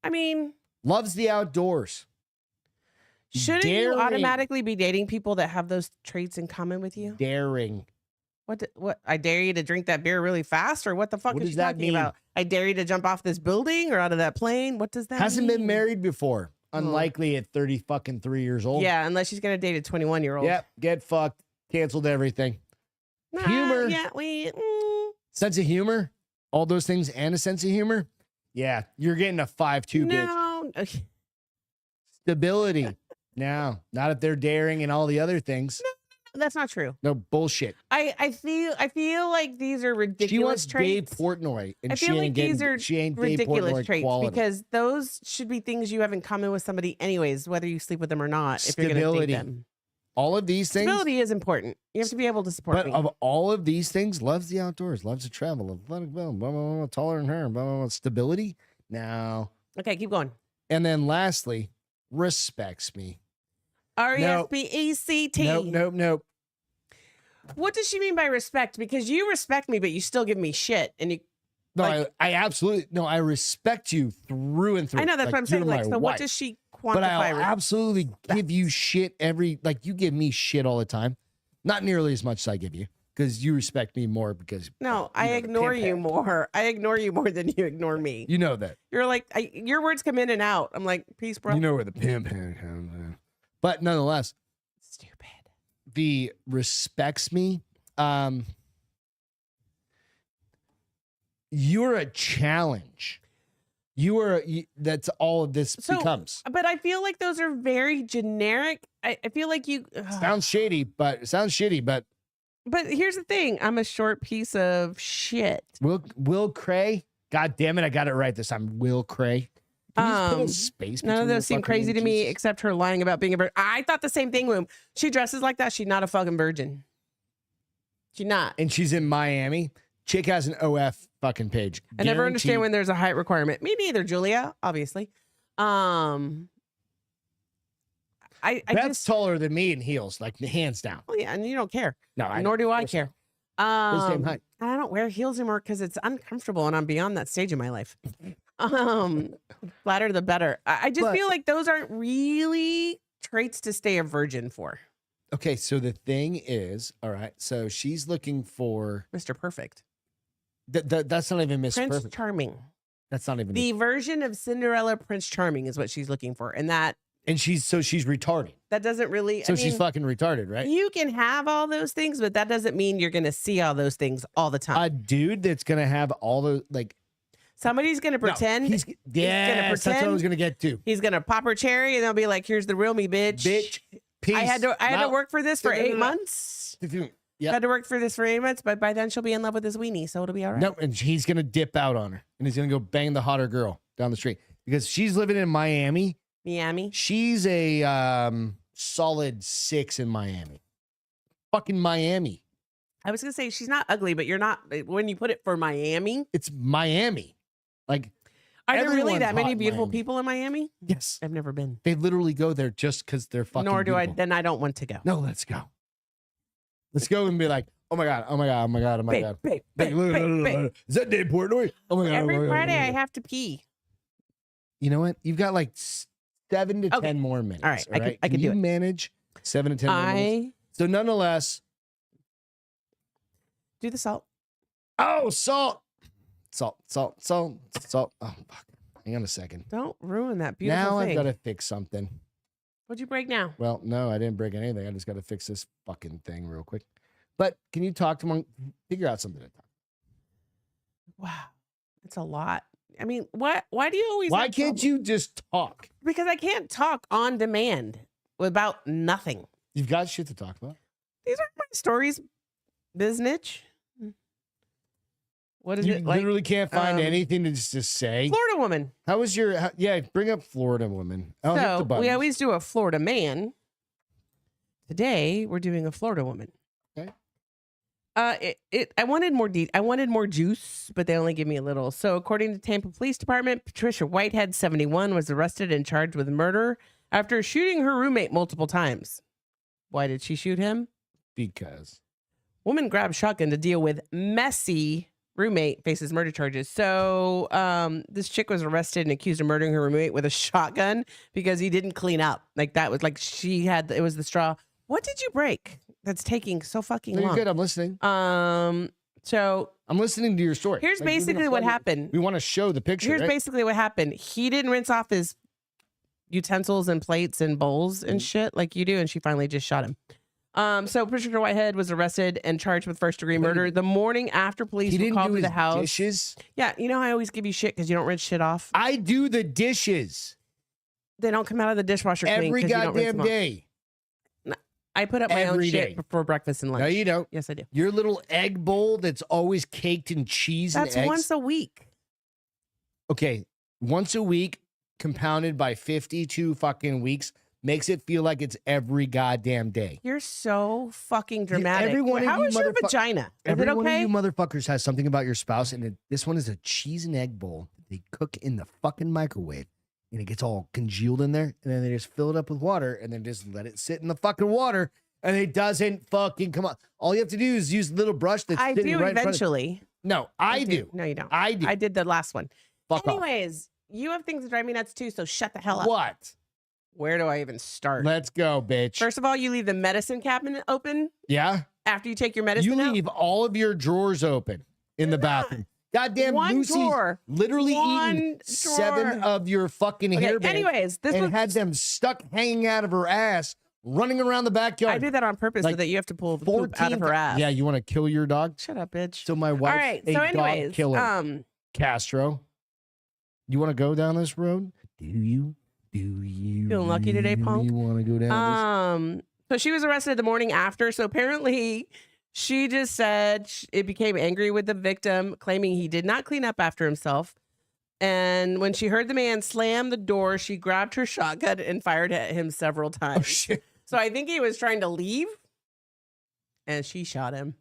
B: I mean,
C: Loves the outdoors.
B: shouldn't you
C: Daring.
B: automatically be dating people that have those traits in common with you?
C: Daring.
B: What? I dare you to drink that beer really fast, or what the fuck
C: What
B: is
C: does
B: she
C: that
B: talking
C: mean?
B: about? I dare you to jump off this building or out of that plane. What does that
C: Hasn't
B: mean?
C: been married before. Unlikely at 3 years old.
B: Yeah, unless she's gonna date a 21-year-old.
C: Yep. Get fucked. Canceled everything.
B: Nah,
C: Humor.
B: Yeah,
C: Sense of humor. All those things and a sense of humor. Yeah. You're getting a 5'2" bitch.
B: no.
C: Stability. No, not if they're daring and all the other things.
B: That's not true.
C: No bullshit.
B: I feel like these are ridiculous
C: She wants Dave
B: traits.
C: Portnoy, and
B: I
C: she
B: feel
C: ain't
B: like
C: getting.
B: these are
C: She ain't Dave
B: ridiculous
C: Portnoy
B: traits
C: quality.
B: because those should be things you have in common with somebody anyways, whether you sleep with them or not, if you're going to
C: Stability.
B: date them.
C: all of these things.
B: Stability is important. You have to be able to support
C: But
B: me.
C: of all of these things, loves the outdoors, loves to travel, athletic build, blah, blah, blah, taller than her, blah, blah, blah, stability. No.
B: Okay, keep going.
C: And then lastly, respects me.
B: R-E-S-P-E-C-T.
C: Nope.
B: What does she mean by respect? Because you respect me, but you still give me shit. And you,
C: No,
B: like-
C: I absolutely, no, I respect you through and through.
B: I know that's what I'm saying.
C: you're
B: Like,
C: my
B: so what
C: wife.
B: does she
C: But
B: quantify?
C: I'll absolutely give you shit like you give me shit all the time. Not nearly as much as I give you because you respect me more because.
B: No, I
C: know, the
B: ignore
C: pimp
B: you
C: head.
B: more. I ignore you more than you ignore me.
C: You know that.
B: You're like, your words come in and out. I'm like, peace, bro.
C: You know where the pimp head comes in. But nonetheless,
B: Stupid.
C: the respects me. You're a challenge. That's all of this
B: So,
C: becomes.
B: But I feel like those are very generic. I feel like you.
C: Sounds shitty, but
B: But here's the thing. I'm a short piece of shit.
C: Will Cray. God damn it, I got it right this time. Will Cray. Can you just put a space
B: None of
C: between your
B: those seem
C: fucking
B: crazy to me
C: names?
B: except her lying about being a virgin. I thought the same thing when she dresses like that. She's not a fucking virgin. She's not.
C: And she's in Miami. Chick has an OF fucking page.
B: I never understand
C: Guaranteed.
B: when there's a height requirement. Me neither, Julia, obviously. I
C: Beth's
B: just,
C: taller than me in heels, like hands down.
B: oh yeah, and you don't care.
C: No,
B: Nor do I
C: course
B: care.
C: not. We're the same height.
B: I don't wear heels anymore because it's uncomfortable and I'm beyond that stage in my life. Flatter the better. I just
C: But-
B: feel like those aren't really traits to stay a virgin for.
C: Okay, so the thing is, all right, so she's looking for
B: Mr. Perfect.
C: that's not even Miss
B: Prince
C: Perfect.
B: Charming.
C: That's not even
B: The version of Cinderella Prince Charming is what she's looking for. And that
C: she's retarded.
B: doesn't really
C: So
B: I
C: she's
B: mean,
C: fucking retarded, right?
B: you can have all those things, but that doesn't mean you're gonna see all those things all the time.
C: A dude that's gonna have all the like
B: Somebody's gonna pretend
C: No, that's what I was gonna get to.
B: he's gonna pop her cherry and they'll be like, here's the real me, bitch.
C: Bitch, peace.
B: I had to work for this for
C: No, no,
B: 8
C: no.
B: months.
C: Yep.
B: Had to work for this for 8 months, but by then she'll be in love with his weenie, so it'll be all right.
C: No, and he's gonna dip out on her, and he's gonna go bang the hotter girl down the street because she's living in Miami.
B: Miami.
C: She's a solid 6 in Miami. Fucking Miami.
B: I was gonna say she's not ugly, but you're not when you put it for Miami.
C: It's Miami. Like,
B: Are there really
C: everyone's
B: that
C: hot
B: many
C: in
B: beautiful
C: Miami.
B: people in Miami?
C: yes,
B: I've never been.
C: they literally go there just because they're fucking.
B: Nor do
C: beautiful.
B: then I don't want to go.
C: No, let's go. Let's go and be like, oh my god, oh my god, oh my god, oh my
B: Babe,
C: god.
B: babe,
C: Hey,
B: babe,
C: look,
B: babe,
C: look, look,
B: babe.
C: look. Is that Dave Portnoy? Oh my god.
B: Every
C: oh my god,
B: Friday
C: oh my
B: I
C: God.
B: have to pee.
C: You know what? You've got like 7 to
B: Okay.
C: 10 more minutes.
B: All right, I can
C: Can
B: do
C: you
B: it.
C: manage 7 to 10 more minutes?
B: I
C: So nonetheless,
B: do the salt.
C: oh, salt. Oh, fuck. Hang on a second.
B: Don't ruin that beautiful
C: Now
B: thing.
C: I've got to fix something.
B: What'd you break now?
C: Well, no, I didn't break anything. I just got to fix this fucking thing real quick. But can you talk to him? Figure out something to talk.
B: Wow, it's a lot. I mean, why do you always?
C: Why
B: have
C: can't
B: trouble?
C: you just talk?
B: Because I can't talk on demand about nothing.
C: You've got shit to talk about.
B: These are my stories, biznitch. What is
C: You
B: it like?
C: literally can't find anything to just say.
B: Florida woman.
C: How was your? Yeah, bring up Florida woman. I'll hit the
B: So
C: buttons.
B: we always do a Florida man. Today we're doing a Florida woman.
C: Okay.
B: I wanted more I wanted more juice, but they only give me a little. So according to Tampa Police Department, Patricia Whitehead, 71, was arrested and charged with murder after shooting her roommate multiple times. Why did she shoot him?
C: Because
B: Woman grabbed shotgun to deal with messy roommate, faces murder charges. So this chick was arrested and accused of murdering her roommate with a shotgun because he didn't clean up. Like that was like it was the straw. What did you break that's taking so fucking
C: no, you're
B: long?
C: good. I'm listening.
B: So
C: I'm listening to your story.
B: here's
C: Like, we're gonna
B: basically what
C: play it.
B: happened.
C: We want to show the picture.
B: Here's
C: right?
B: basically what happened. He didn't rinse off his utensils and plates and bowls and shit like you do, and she finally just shot him. So Patricia Whitehead was arrested and charged with first-degree murder the morning after police
C: He
B: were
C: didn't
B: called
C: do
B: to the
C: his
B: house.
C: dishes.
B: Yeah, you know how I always give you shit because you don't rinse shit off.
C: I do the dishes
B: They don't come out of the dishwasher clean
C: every
B: 'cause you don't rinse
C: goddamn
B: them off.
C: day.
B: I put up my own
C: Every
B: shit
C: day.
B: for breakfast and lunch.
C: No, you don't.
B: Yes, I do.
C: Your little egg bowl that's always caked in cheese
B: That's
C: and eggs.
B: once a week.
C: Okay, once a week, compounded by 52 fucking weeks, makes it feel like it's every goddamn day.
B: You're so fucking dramatic.
C: every one of
B: How
C: you
B: is your
C: motherfuck-
B: vagina? Is
C: Every
B: it
C: one of
B: okay?
C: you motherfuckers has something about your spouse, and this one is a cheese and egg bowl that they cook in the fucking microwave, and it gets all congealed in there, and then they just fill it up with water, and then just let it sit in the fucking water, and it doesn't fucking come out. All you have to do is use a little brush that's
B: I
C: sitting
B: do
C: right in front of-
B: eventually.
C: No, I do.
B: No, you don't.
C: I do.
B: I did the last one.
C: Fuck off.
B: Anyways, you have things that drive me nuts too, so shut the hell up.
C: What?
B: Where do I even start?
C: Let's go, bitch.
B: First of all, you leave the medicine cabinet open
C: Yeah?
B: after you take your medicine
C: You
B: out.
C: leave all of your drawers open in the bathroom. Goddamn,
B: One
C: Lucy's
B: drawer.
C: literally
B: One
C: eaten 7
B: drawer.
C: of your fucking
B: Okay,
C: hair bands
B: anyways, this
C: and
B: was,
C: had them stuck hanging out of her ass, running around the backyard.
B: I do that on purpose so
C: Like
B: that you have to pull the poop out of her ass.
C: Yeah, you want to kill your dog?
B: Shut up, bitch.
C: So my wife,
B: All right.
C: a
B: So,
C: dog
B: anyways,
C: killer, Castro. You want to go down this road? Do you?
B: Feeling lucky today, punk?
C: You want to go down
B: so she was arrested the morning after. So apparently, she just said it became angry with the victim, claiming he did not clean up after himself. And when she heard the man slam the door, she grabbed her shotgun and fired at him several times.
C: Oh shit!
B: So I think he was trying to leave, and she shot him.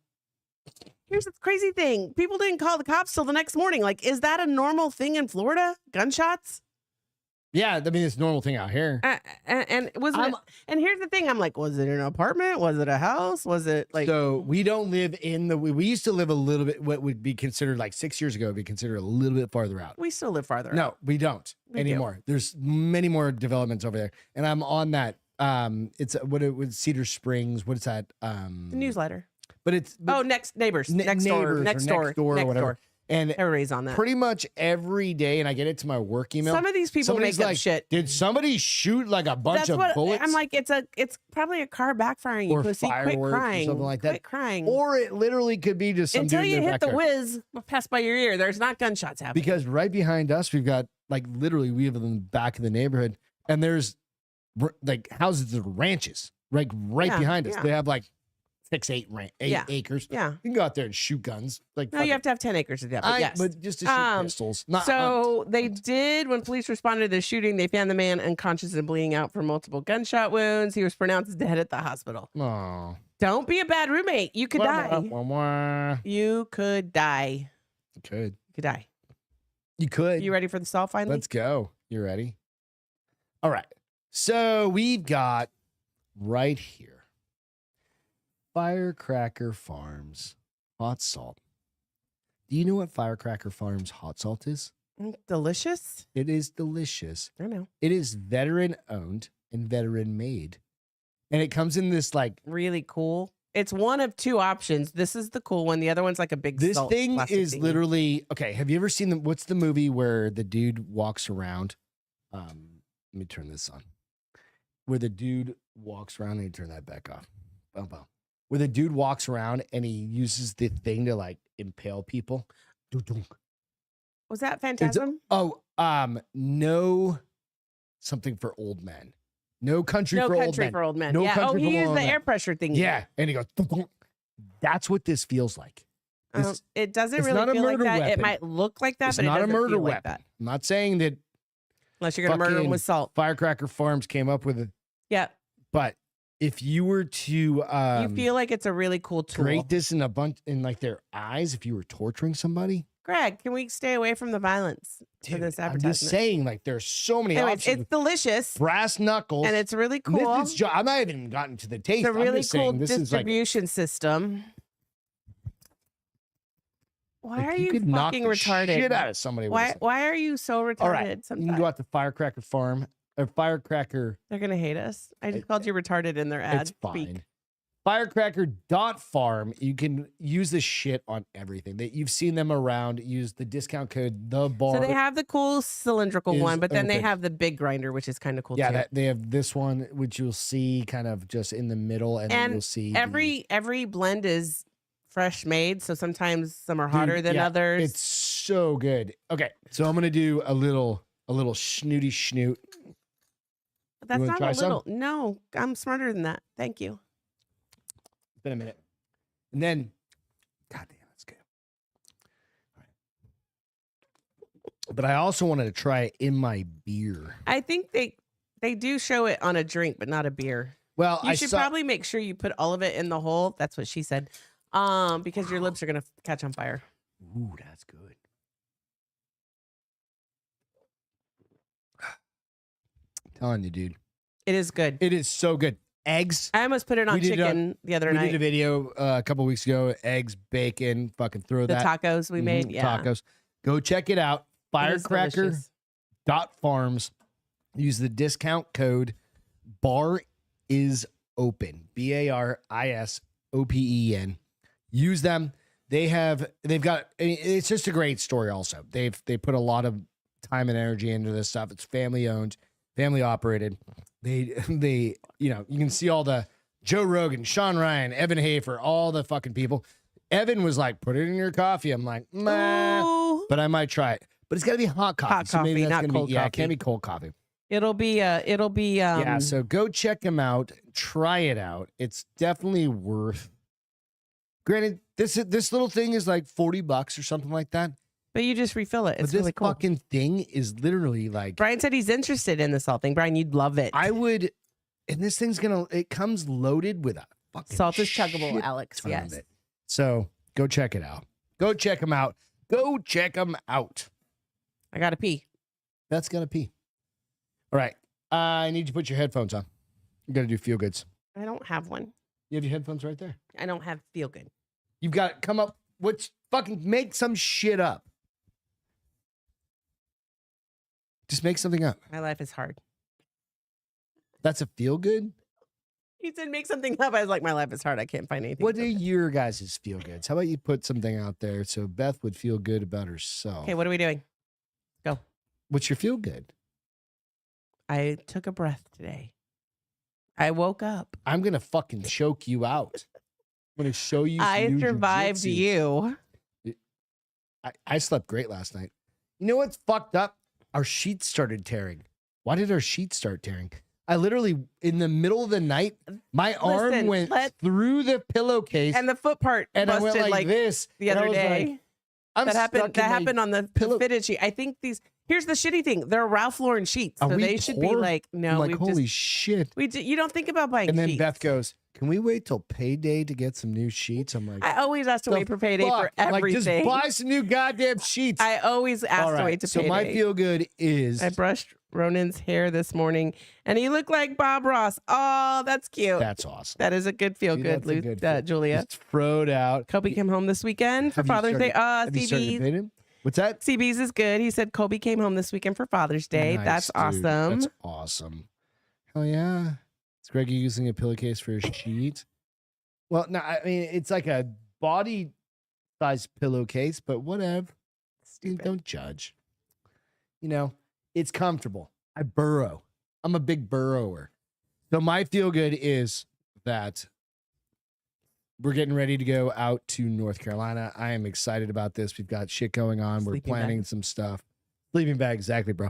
B: Here's the crazy thing. People didn't call the cops till the next morning. Like, is that a normal thing in Florida? Gunshots?
C: Yeah, I mean it's a normal thing out here.
B: And was it? And here's the thing. I'm like, was it an apartment? Was it a house? Was it like?
C: So we don't live in the. We used to live a little bit. What would be considered like 6 years ago would be considered a little bit farther out.
B: We still live farther.
C: No, we don't
B: We do.
C: anymore. There's many more developments over there, and I'm on that. It's what it was Cedar Springs. What is that?
B: The newsletter.
C: But it's
B: Next neighbors. Next
C: neighbors
B: door.
C: or
B: Next door.
C: or whatever. And
B: Everybody's on that.
C: pretty much every day, and I get it to my work email.
B: Some of these people
C: somebody's
B: make up
C: like,
B: shit.
C: Did somebody shoot like a bunch
B: That's
C: of
B: what
C: bullets?
B: I'm like. It's probably a car backfiring. You
C: Or
B: pussy. Quit
C: fireworks or
B: crying.
C: something like that.
B: Quit crying.
C: Or it literally could be just some
B: Until
C: dude
B: you
C: in their
B: hit the
C: backyard.
B: whiz pass by your ear, there's not gunshots happening.
C: Because right behind us, we've got like literally we live in the back of the neighborhood, and there's like houses that are ranches, like right
B: Yeah,
C: behind us.
B: yeah.
C: They have like 8
B: Yeah.
C: acres.
B: Yeah.
C: You can go out there and shoot guns. Like
B: No, you have to have 10 acres to do that. But yes.
C: but just to shoot pistols. Not
B: So they did, when police responded to the shooting, they found the man unconscious and bleeding out from multiple gunshot wounds. He was pronounced dead at the hospital.
C: Oh,
B: Don't be a bad roommate. You could die. You could die.
C: You could.
B: You could die.
C: You could.
B: You ready for the solve finally?
C: Let's go. You ready? All right. So we've got right here Firecracker Farms hot salt. Do you know what Firecracker Farms hot salt is?
B: Delicious.
C: It is delicious.
B: I know.
C: It is veteran owned and veteran made. And it comes in this like
B: Really cool. It's one of two options. This is the cool one. The other one's like a big
C: this
B: salt
C: thing
B: plastic
C: is
B: thingy.
C: literally okay. Have you ever seen what's the movie where the dude walks around? Let me turn this on. Where the dude walks around and you turn that back off. Boom, boom. where the dude walks around and he uses the thing to like impale people.
B: Was that
C: It's,
B: Phantasm?
C: no, something for old men. No country
B: No
C: for old
B: Country
C: men.
B: for Old Men.
C: No
B: Yeah. Oh,
C: Country
B: he
C: for
B: used
C: Old
B: the
C: Men.
B: air pressure thing.
C: Yeah, and he goes. That's what this feels like.
B: It doesn't
C: it's
B: really
C: not a
B: feel like
C: murder
B: that. It
C: weapon.
B: might look like that,
C: It's
B: but it
C: not a
B: doesn't
C: murder
B: feel like
C: weapon.
B: that.
C: I'm not saying that
B: Unless you're gonna murder them
C: fucking
B: with salt.
C: Firecracker Farms came up with it,
B: Yeah.
C: but if you were to
B: You feel like it's a really cool tool.
C: grate this in a bunch in like their eyes, if you were torturing somebody,
B: Greg, can we stay away from the violence for
C: dude,
B: this
C: I'm
B: advertisement?
C: just saying, like there's so many
B: Anyways,
C: options.
B: it's delicious
C: Brass knuckles,
B: and it's really
C: And
B: cool.
C: I'm not even gotten to the taste.
B: It's a really
C: I'm just
B: cool
C: saying this is like
B: distribution system. Why
C: like,
B: are
C: you
B: you
C: could knock
B: fucking
C: the
B: retarded?
C: shit out of somebody. With this.
B: Why are you so retarded?
C: All right, you
B: Sometimes
C: can go out to Firecracker Farm or Firecracker.
B: they're gonna hate us. I just called you retarded in their ad.
C: It's fine.
B: speak.
C: Firecracker.farm. You can use this shit on everything. That you've seen them around. Use the discount code the bar.
B: So they have the cool cylindrical
C: is
B: one, but then they
C: open.
B: have the big grinder, which is kind of cool
C: yeah,
B: too.
C: that, they have this one, which you'll see kind of just in the middle, and then
B: And
C: you'll see
B: every blend is fresh made, so sometimes some are
C: Dude,
B: hotter than
C: yeah,
B: others.
C: It's so good. Okay, so I'm gonna do a little snooty schnoot.
B: But that's
C: wanna
B: not
C: try
B: a
C: some?
B: little. No, I'm smarter than that. Thank you.
C: It's been a minute, and then, God damn, that's good. All right. But I also wanted to try it in my beer.
B: I think they do show it on a drink, but not a beer.
C: Well,
B: You
C: I
B: should
C: saw.
B: probably make sure you put all of it in the hole. That's what she said. Because your lips are gonna catch on fire.
C: Ooh, that's good. I'm telling you, dude,
B: It is good.
C: it is so good. Eggs.
B: I almost put it on
C: We did it on-
B: chicken the other
C: We
B: night.
C: did a video a couple weeks ago. Eggs, bacon, fucking throw
B: The
C: that.
B: tacos we made.
C: Mhm,
B: Yeah.
C: Tacos. Go check it out.
B: It is delicious.
C: Firecracker.farms. Use the discount code bar is open. BARISOPEN. Use them. They've got, it's just a great story also. They put a lot of time and energy into this stuff. It's family owned, family operated. They you know, you can see all the Joe Rogan, Sean Ryan, Evan Hafer, all the fucking people. Evan was like, put it in your coffee. I'm like, nah,
B: Ooh.
C: but I might try it. But it's got to be hot coffee.
B: Hot
C: so maybe
B: coffee,
C: that's
B: not
C: gonna
B: cold
C: be, yeah, it
B: coffee.
C: can't be cold coffee.
B: It'll be
C: Yeah, so go check them out. Try it out. It's definitely worth. Granted, this little thing is like $40 or something like that.
B: but you just refill it.
C: But
B: It's
C: this
B: really cool.
C: fucking thing is literally like
B: Brian said he's interested in the salt thing. Brian, you'd love it.
C: I would, and this thing's it comes loaded with a fucking
B: Salt is chuggable,
C: shit
B: Alex.
C: ton of
B: Yes.
C: it. So go check it out. Go check them out. Go check them out.
B: I gotta pee.
C: That's gonna pee. All right. I need you to put your headphones on. You got to do feel goods.
B: I don't have one.
C: You have your headphones right there.
B: I don't have feel good.
C: You've got to come up. What's fucking make some shit up? Just make something up.
B: My life is hard.
C: That's a feel good.
B: He said make something up. I was like, my life is hard. I can't find anything.
C: What are
B: about it.
C: your guys' feel goods? How about you put something out there so Beth would feel good about herself?
B: Okay, what are we doing?
C: What's your feel good?
B: I took a breath today. I woke up.
C: I'm gonna fucking choke you out. I'm gonna show you. Some
B: I
C: new
B: survived
C: jujitsu.
B: you.
C: I slept great last night. You know what's fucked up? Our sheets started tearing. Why did our sheets start tearing? I literally, in the middle of the night, my arm
B: Listen,
C: went through the pillowcase,
B: And the foot part
C: and I
B: busted
C: went like this
B: the
C: and I
B: other
C: was
B: day.
C: like, I'm
B: that happened.
C: stuck
B: That
C: in my
B: happened on the
C: pillow.
B: fitted sheet. I think these. Here's the shitty thing. They're Ralph Lauren sheets,
C: Are
B: so
C: we
B: they should be
C: poor?
B: like no.
C: I'm like,
B: we've
C: holy
B: just,
C: shit.
B: you don't think about buying.
C: And then
B: sheets.
C: Beth goes, can we wait till payday to get some new sheets? I'm like,
B: I always ask to
C: the
B: wait for payday for
C: fuck?
B: everything.
C: Like, just buy some new goddamn sheets.
B: I always ask
C: All
B: to
C: right,
B: wait to
C: so
B: payday.
C: my feel good is
B: I brushed Ronan's hair this morning, and he looked like Bob Ross. Oh, that's cute.
C: that's awesome.
B: That is a good feel
C: See,
B: good,
C: that's a
B: Luke,
C: good feel-
B: Julia.
C: Just throwed out.
B: Kobe came home this weekend for
C: Have you
B: Father's Day.
C: started- have you started
B: CB's.
C: paying him? What's that?
B: CB's is good. He said Kobe came home this weekend for Father's Day.
C: Nice,
B: That's
C: dude.
B: awesome.
C: That's awesome. Hell yeah. Is Greggy using a pillowcase for his sheet? Well, no, I mean, it's like a body size pillowcase, but whatever.
B: Stupid.
C: Don't judge. You know, it's comfortable. I burrow. I'm a big burrower. So my feel good is that we're getting ready to go out to North Carolina. I am excited about this. We've got shit going on. We're
B: Sleeping
C: planning
B: bag.
C: some stuff. Sleeping bag, exactly, bro.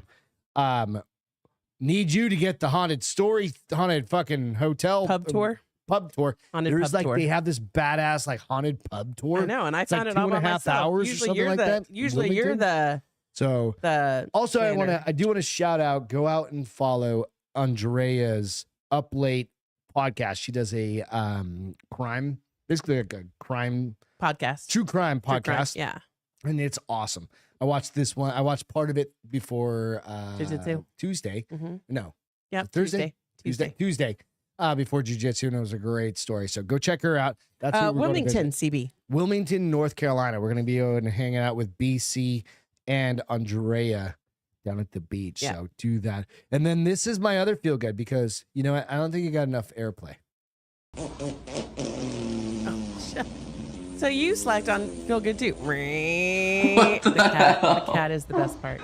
C: Need you to get the haunted fucking hotel
B: Pub tour.
C: Pub tour.
B: Haunted
C: There's
B: pub
C: like
B: tour.
C: they have this badass like haunted pub tour.
B: I know, and I
C: It's like
B: found it all by
C: 2.5
B: myself.
C: hours or
B: Usually
C: something
B: you're
C: like that in
B: Usually you're
C: Wilmington. So
B: the
C: also
B: planner.
C: I do want to shout out, go out and follow Andrea's Up Late podcast. She does a crime, basically like a crime
B: podcast.
C: true crime
B: True crime,
C: podcast.
B: Yeah.
C: And it's awesome. I watched this one. I watched part of it before
B: Jiu-jitsu?
C: Tuesday.
B: Mm-hmm.
C: No,
B: Yeah.
C: Thursday?
B: Tuesday.
C: Tuesday. Before jiu-jitsu, and it was a great story. So go check her out. That's who we're going to
B: Wilmington,
C: visit.
B: CB.
C: Wilmington, North Carolina. We're going to be going and hanging out with BC and Andrea down at the beach.
B: Yeah.
C: So do that. And then this is my other feel good because you know what? I don't think you got enough airplay.
B: So you slacked on Feel Good too. The cat is the best part.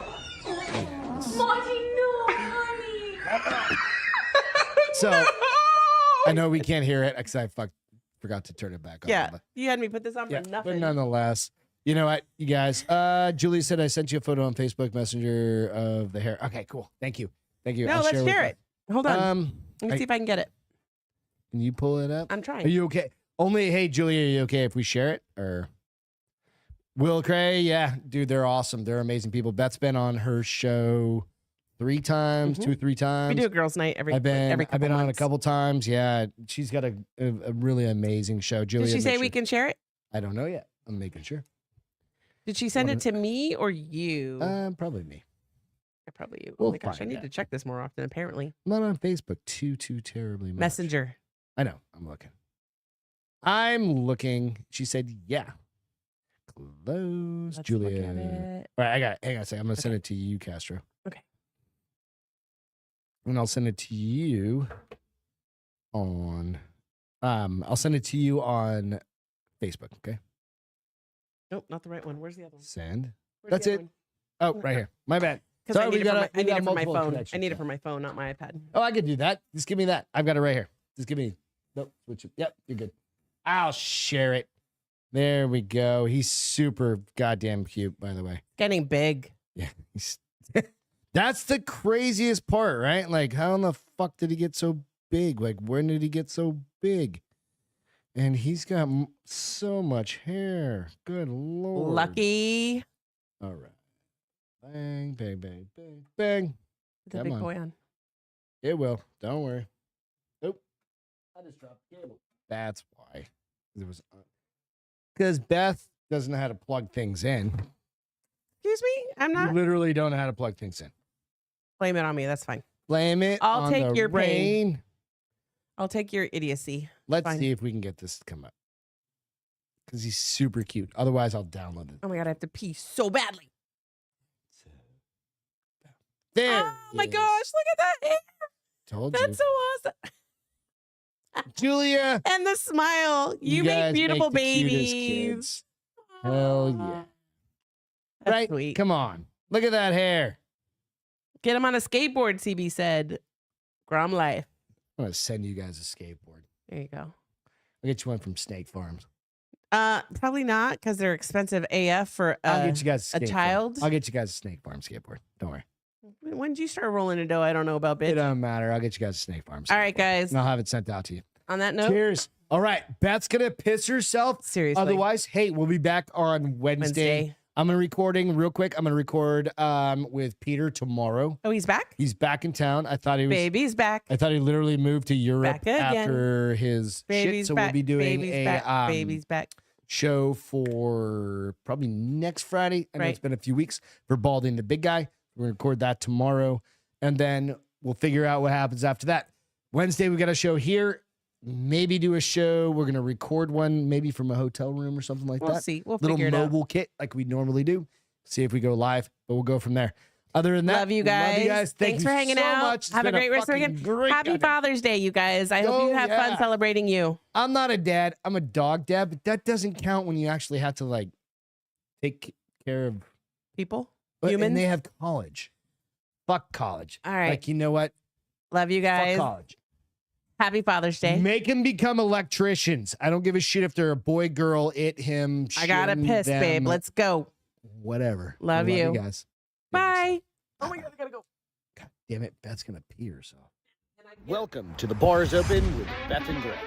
C: So I know we can't hear it because I forgot to turn it back on.
B: Yeah.
C: But,
B: You had me put this on
C: yeah,
B: for
C: but
B: nothing.
C: nonetheless, you know what, you guys? Julie said I sent you a photo on Facebook Messenger of the hair. Okay, cool. Thank you. Thank you.
B: No,
C: I'll
B: let's
C: with
B: share
C: you.
B: it. Hold on. Let me
C: I-
B: see if I can get it.
C: Can you pull it up?
B: I'm
C: Are
B: trying.
C: you okay? Only, hey, Julie, are you okay if we share it? Or Will Cray? Yeah, dude, they're awesome. They're amazing people. Beth's been on her show 3 times,
B: Mhm.
C: 2 or 3 times.
B: We do a girls' night every
C: I've been
B: couple
C: on a
B: months.
C: couple times. Yeah, she's got a really amazing show. Julia,
B: Did she say
C: make
B: we
C: sure-
B: can share it?
C: I don't know yet. I'm making sure.
B: Did she send it to me or you?
C: Probably me.
B: Probably you.
C: we'll
B: Oh my gosh, I
C: find
B: need
C: out.
B: to check this more often. Apparently,
C: I'm not on Facebook too terribly much.
B: Messenger.
C: I know. I'm looking. She said, yeah. Close.
B: Let's
C: Julia.
B: look at it.
C: All right, hang on a second. I'm going to send it to you, Castro.
B: Okay.
C: And I'll send it to you on Facebook, okay?
B: Nope, not the right one. Where's the other one?
C: Send.
B: Where's
C: That's
B: the other
C: it.
B: one?
C: Oh, right here. My bad.
B: Because I
C: Sorry,
B: need
C: we
B: it for
C: got
B: my,
C: a-
B: I
C: we
B: need
C: got
B: it for my
C: multiple
B: phone. I
C: connections,
B: need it
C: yeah.
B: for my phone, not my iPad.
C: Oh, I could do that. Just give me that. I've got it right here. Just give me. Nope. Switch it. Yep, you're good. I'll share it. There we go. He's super goddamn cute, by the way.
B: Getting big.
C: Yeah. That's the craziest part, right? Like, how in the fuck did he get so big? Like, when did he get so big? And he's got so much hair. Good Lord.
B: Lucky.
C: All right. Bang, bang, bang, bang, bang.
B: The
C: Come
B: big
C: on.
B: boy on.
C: It will. Don't worry. Nope. I just dropped the cable. That's why. Because Beth doesn't know how to plug things in.
B: Excuse me? I'm
C: You
B: not.
C: literally don't know how to plug things in.
B: Blame it on me. That's fine.
C: Blame it
B: I'll
C: on
B: take
C: the
B: your pain.
C: rain.
B: I'll take your idiocy.
C: Let's
B: Fine.
C: see if we can get this to come up. Because he's super cute. Otherwise, I'll download it.
B: Oh my God, I have to pee so badly.
C: There.
B: Oh my
C: it is.
B: gosh, look at that hair.
C: Told
B: That's so awesome.
C: you. Julia.
B: And the smile. You
C: guys
B: make beautiful
C: the cutest
B: babies.
C: kids. Hell yeah.
B: That's
C: Right?
B: sweet.
C: Come on. Look at that hair.
B: Get him on a skateboard, CB said. Grom life.
C: I'm going to send you guys a skateboard.
B: There you go.
C: I'll get you one from Snake Farms.
B: Probably not because they're expensive AF for
C: I'll get you guys
B: a
C: skate
B: child?
C: Farm. I'll get you guys a Snake Farm skateboard. Don't worry.
B: When did you start rolling a dough? I don't know about,
C: It
B: bitch.
C: doesn't matter. I'll get you guys a Snake Farm.
B: All right,
C: skateboard.
B: guys.
C: And I'll have it sent out to you.
B: On that note,
C: Cheers. All right. Beth's going to piss herself.
B: seriously.
C: Otherwise, hey, we'll be back on Wednesday. I'm going to recording real quick. I'm going to record with Peter tomorrow.
B: Oh, he's back?
C: He's back in town. I thought he was.
B: Baby's back.
C: I thought he literally moved to Europe
B: Back again.
C: after his
B: Baby's
C: shit. So
B: back.
C: we'll be doing
B: Baby's
C: a
B: back. Baby's back.
C: show for probably next Friday. I know
B: Right.
C: it's been a few weeks for Balding the Big Guy. We're going to record that tomorrow. And then we'll figure out what happens after that. Wednesday, we got a show here. Maybe do a show. We're going to record one maybe from a hotel room or something like
B: We'll
C: that.
B: see. We'll
C: Little
B: figure it out.
C: mobile kit like we normally do. See if we go live, but we'll go from there. Other than that,
B: Love you guys.
C: Thank
B: Thanks
C: you
B: for hanging
C: so
B: out.
C: much. It's
B: Have a
C: been
B: great rest of the
C: fucking
B: weekend.
C: great
B: Happy
C: goddamn-
B: Father's Day, you guys. I hope
C: Oh,
B: you have
C: yeah.
B: fun celebrating you.
C: I'm not a dad. I'm a dog dad, but that doesn't count when you actually have to like take care of
B: People,
C: and
B: humans.
C: they have college. Fuck college.
B: All right.
C: Like, you know what?
B: Love you
C: Fuck
B: guys.
C: college.
B: Happy Father's Day.
C: Make them become electricians. I don't give a shit if they're a boy, girl, it, him.
B: I gotta
C: shin,
B: piss,
C: them,
B: babe. Let's go.
C: Whatever.
B: Love you.
C: guys.
B: Bye. Oh my God, I gotta go.
C: God damn it. Beth's going to pee herself.
A: Welcome to the Bars Open with Beth and Greg.